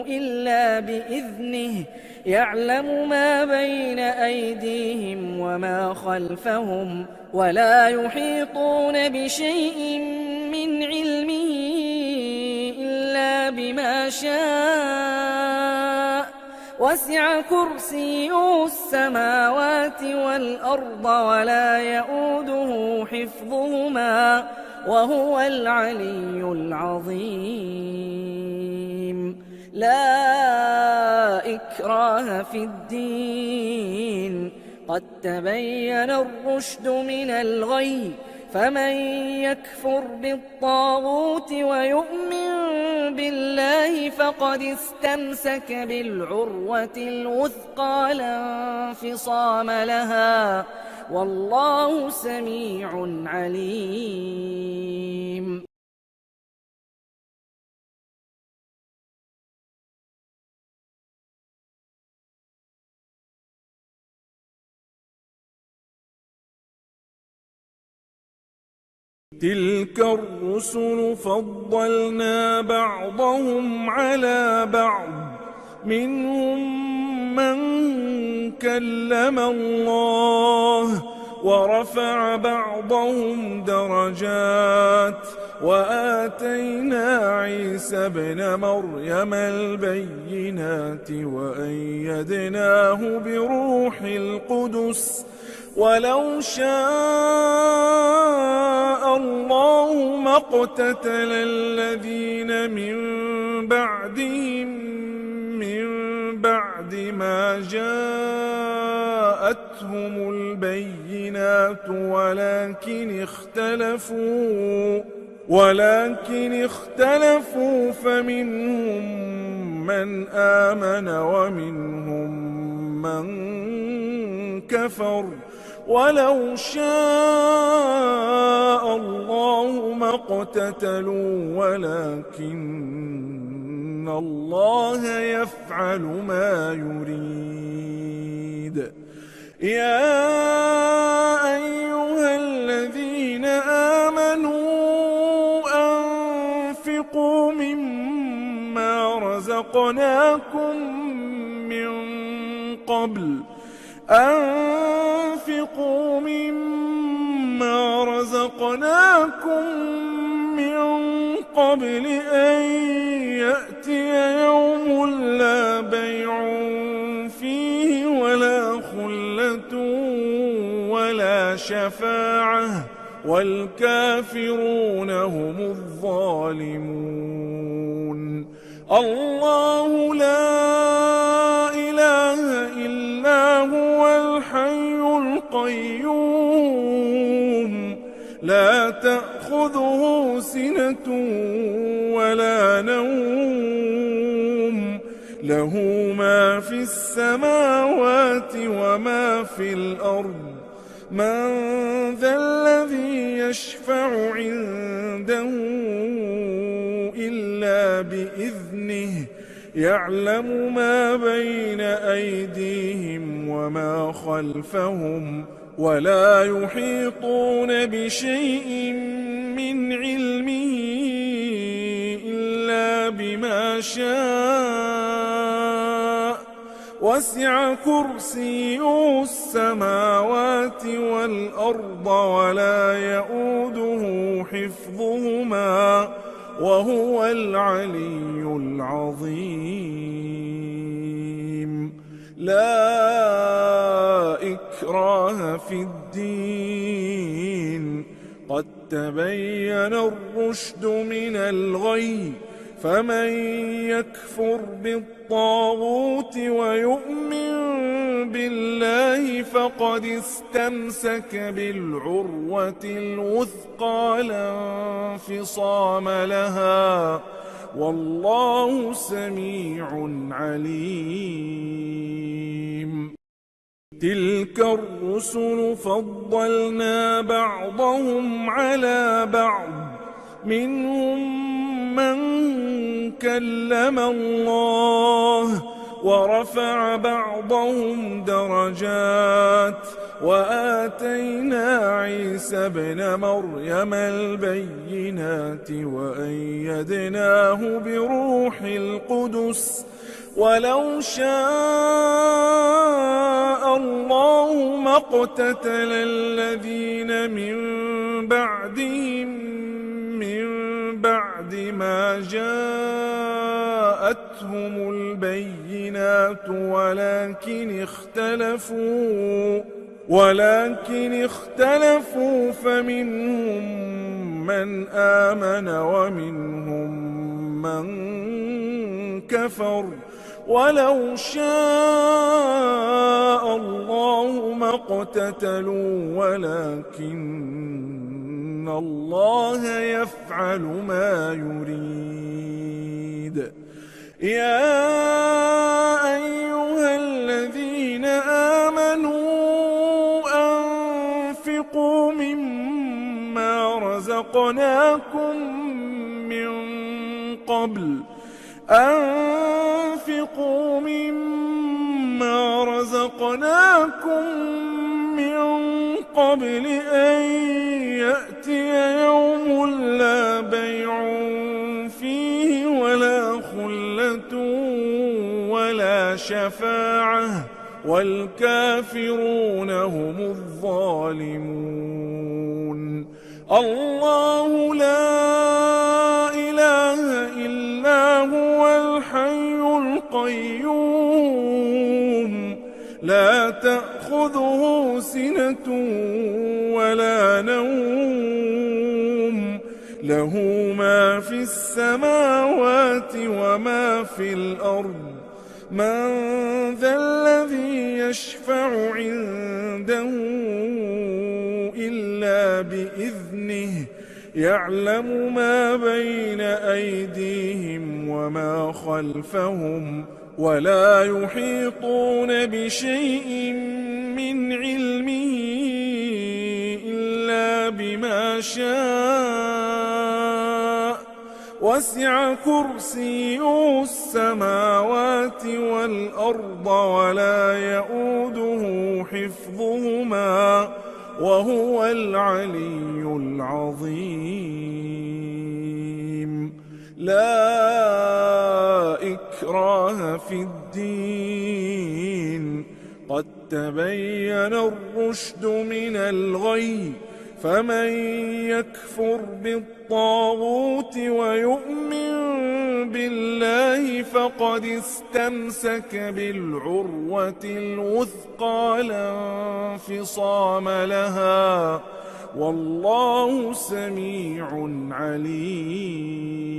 إلا بإذنه يعلم ما بين أيديهم وما خلفهم ولا يحيطون بشيء من علمه إلا بما شاء وسع كرسيه السماوات والأرض ولا يؤوده حفظهما وهو العلي العظيم لا إكراه في الدين قد تبين الرشد من الغي فمن يكفر بالطاغوت ويؤمن بالله فقد استمسك بالعروة الوثقى لا انفصام لها والله سميع عليم تلك الرسل فضلنا بعضهم على بعض منهم من كلم الله ورفع بعضهم درجات وآتينا عيسى ابن مريم البينات وأيدناه بروح القدس ولو شاء الله ما اقتتل الذين من بعدهم من بعد ما جاءتهم البينات ولكن اختلفوا فمنهم من آمن ومنهم من كفر ولو شاء الله ما اقتتلوا ولكن الله يفعل ما يريد. يا أيها الذين آمنوا أنفقوا مما رزقناكم من قبل أن يأتي يوم لا بيع فيه ولا خلة ولا شفاعة والكافرون هم الظالمون. الله لا إله إلا هو الحي القيوم لا تأخذه سنة ولا نوم له ما في السماوات وما في الأرض من ذا الذي يشفع عنده إلا بإذنه يعلم ما بين أيديهم وما خلفهم ولا يحيطون بشيء من علمه إلا بما شاء وسع كرسيه السماوات والأرض ولا يئوده حفظهما وهو العلي العظيم. لا إكراه في الدين قد تبين الرشد من الغي فمن يكفر بالطاغوت ويؤمن بالله فقد استمسك بالعروة الوثقى لا انفصام لها والله سميع عليم. تلك الرسل فضلنا بعضهم على بعض منهم من كلم الله ورفع بعضهم درجات وآتينا عيسى ابن مريم البينات وأيدناه بروح القدس ولو شاء الله ما اقتتل الذين من بعدهم من بعد ما جاءتهم البينات ولكن اختلفوا فمنهم من آمن ومنهم من كفر ولو شاء الله ما اقتتلوا ولكن الله يفعل ما يريد. يا أيها الذين آمنوا أنفقوا مما رزقناكم من قبل أن يأتي يوم لا بيع فيه ولا خلة ولا شفاعة والكافرون هم الظالمون. الله لا إله إلا هو الحي القيوم لا تأخذه سنة ولا نوم له ما في السماوات وما في الأرض من ذا الذي يشفع عنده إلا بإذنه يعلم ما بين أيديهم وما خلفهم ولا يحيطون بشيء من علمه إلا بما شاء وسع كرسيه السماوات والأرض ولا يئوده حفظهما وهو العلي العظيم. لا إكراه في الدين قد تبين الرشد من الغي فمن يكفر بالطاغوت ويؤمن بالله فقد استمسك بالعروة الوثقى لا انفصام لها والله سميع عليم.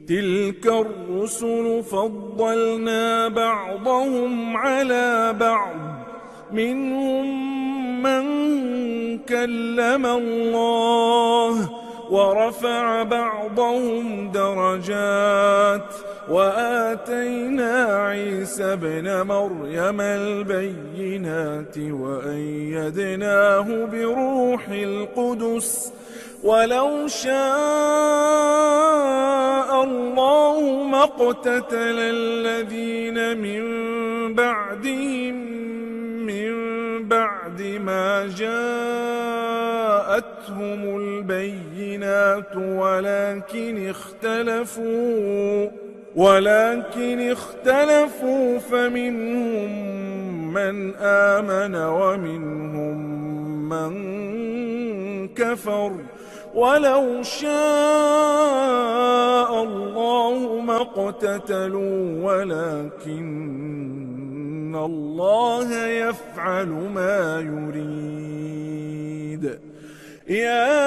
تلك الرسل فضلنا بعضهم على بعض منهم من كلم الله ورفع بعضهم درجات وآتينا عيسى ابن مريم البينات وأيدناه بروح القدس ولو شاء الله ما اقتتل الذين من بعدهم من بعد ما جاءتهم البينات ولكن اختلفوا فمنهم من آمن ومنهم من كفر ولو شاء الله ما اقتتلوا ولكن الله يفعل ما يريد. يا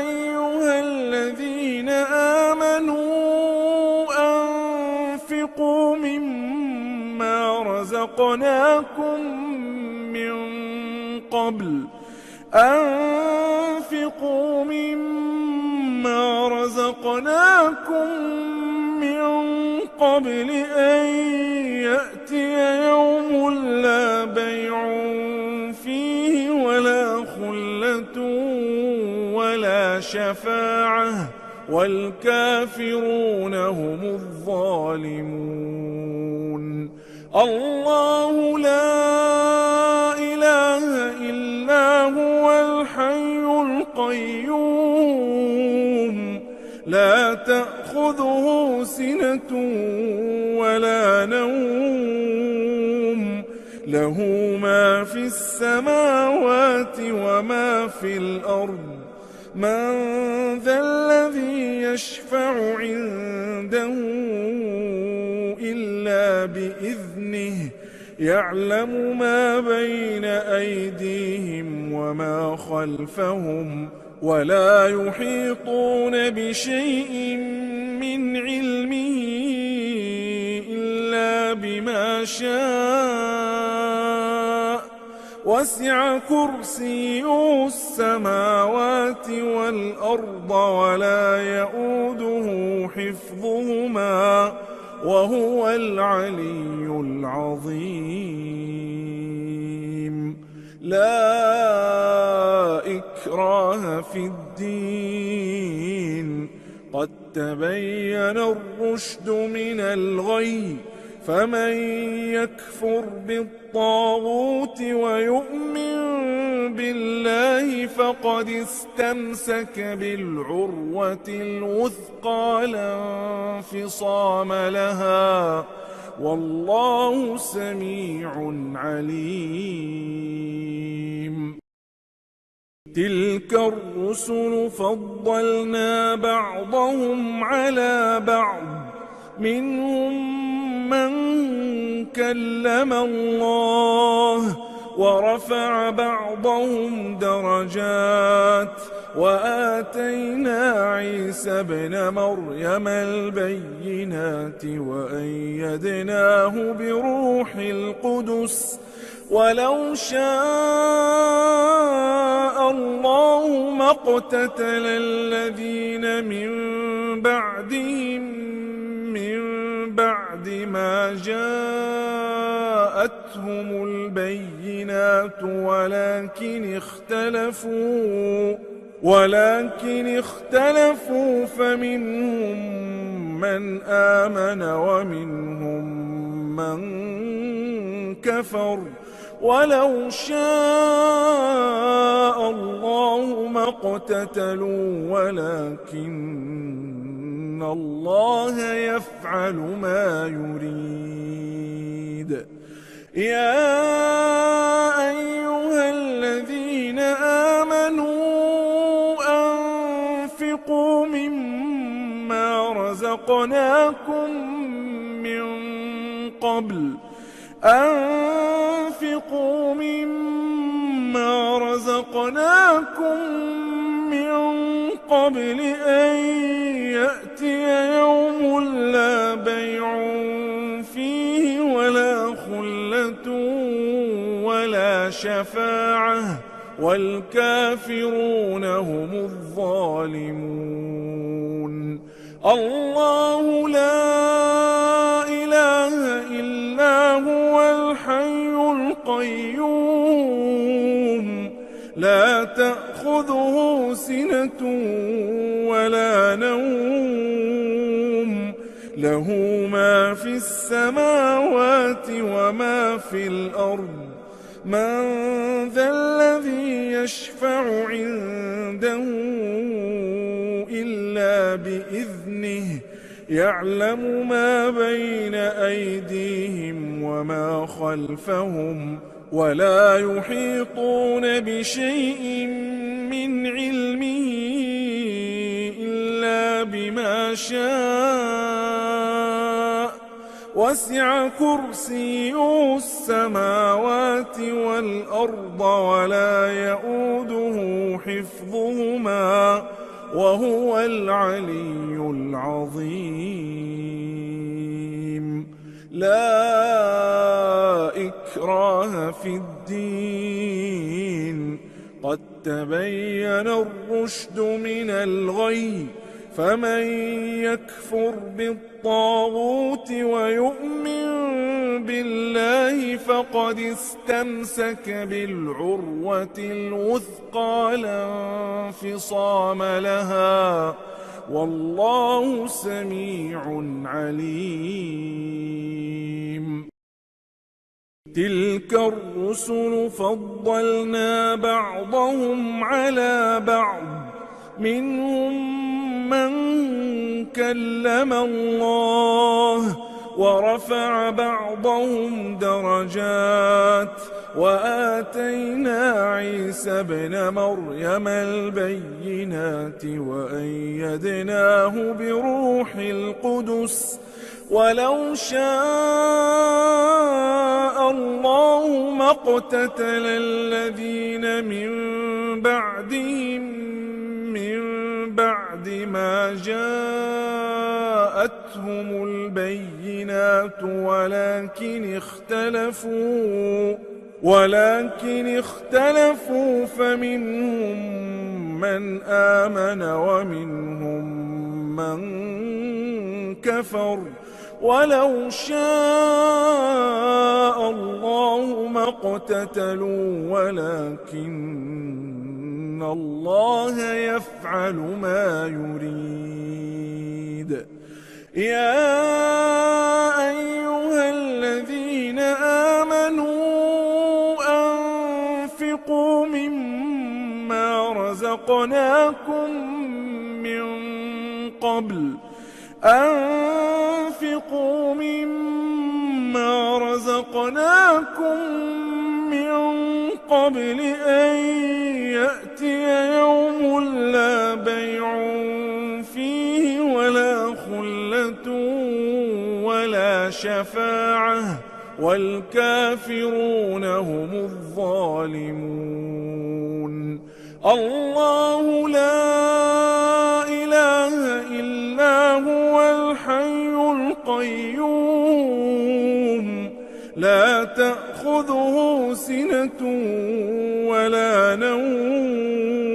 أيها الذين آمنوا أنفقوا مما رزقناكم من قبل أن يأتي يوم لا بيع فيه ولا خلة ولا شفاعة والكافرون هم الظالمون. الله لا إله إلا هو الحي القيوم لا تأخذه سنة ولا نوم له ما في السماوات وما في الأرض من ذا الذي يشفع عنده إلا بإذنه يعلم ما بين أيديهم وما خلفهم ولا يحيطون بشيء من علمه إلا بما شاء وسع كرسيه السماوات والأرض ولا يئوده حفظهما وهو العلي العظيم. لا إكراه في الدين قد تبين الرشد من الغي فمن يكفر بالطاغوت ويؤمن بالله فقد استمسك بالعروة الوثقى لا انفصام لها والله سميع عليم. تلك الرسل فضلنا بعضهم على بعض منهم من كلم الله ورفع بعضهم درجات وآتينا عيسى ابن مريم البينات وأيدناه بروح القدس ولو شاء الله ما اقتتل الذين من بعدهم من بعد ما جاءتهم البينات ولكن اختلفوا فمنهم من آمن ومنهم من كفر ولو شاء الله ما اقتتلوا ولكن الله يفعل ما يريد. يا أيها الذين آمنوا أنفقوا مما رزقناكم من قبل أن يأتي يوم لا بيع فيه ولا خلة ولا شفاعة والكافرون هم الظالمون. الله لا إله إلا هو الحي القيوم لا تأخذه سنة ولا نوم له ما في السماوات وما في الأرض من ذا الذي يشفع عنده إلا بإذنه يعلم ما بين أيديهم وما خلفهم ولا يحيطون بشيء من علمه إلا بما شاء وسع كرسيه السماوات والأرض ولا يئوده حفظهما وهو العلي العظيم. لا إكراه في الدين قد تبين الرشد من الغي فمن يكفر بالطاغوت ويؤمن بالله فقد استمسك بالعروة الوثقى لا انفصام لها والله سميع عليم. تلك الرسل فضلنا بعضهم على بعض منهم من كلم الله ورفع بعضهم درجات وآتينا عيسى ابن مريم البينات وأيدناه بروح القدس ولو شاء الله ما اقتتل الذين من بعدهم من بعد ما جاءتهم البينات ولكن اختلفوا فمنهم من آمن ومنهم من كفر ولو شاء الله ما اقتتلوا ولكن الله يفعل ما يريد. يا أيها الذين آمنوا أنفقوا مما رزقناكم من قبل أن يأتي يوم لا بيع فيه ولا خلة ولا شفاعة والكافرون هم الظالمون. الله لا إله إلا هو الحي القيوم لا تأخذه تأخذه سنة ولا نوم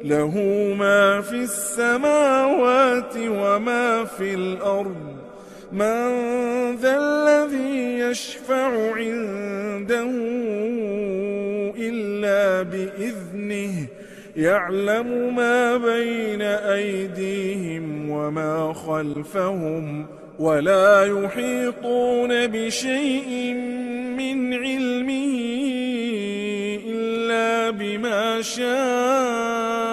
له ما في السماوات وما في الأرض من ذا الذي يشفع عنده إلا بإذنه يعلم ما بين أيديهم وما خلفهم ولا يحيطون بشيء من علمه إلا بما شاء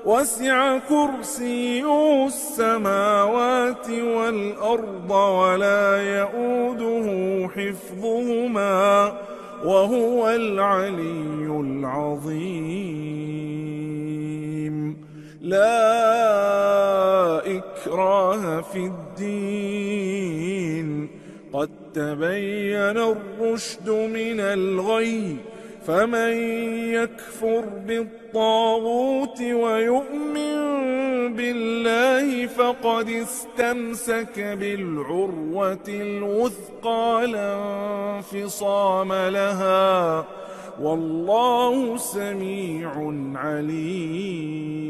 وسع كرسيه السماوات والأرض ولا يئوده حفظهما وهو العلي العظيم لا إكراه في الدين قد تبين الرشد من الغي فمن يكفر بالطاغوت ويؤمن بالله فقد استمسك بالعروة الوثقى لا انفصام لها والله سميع عليم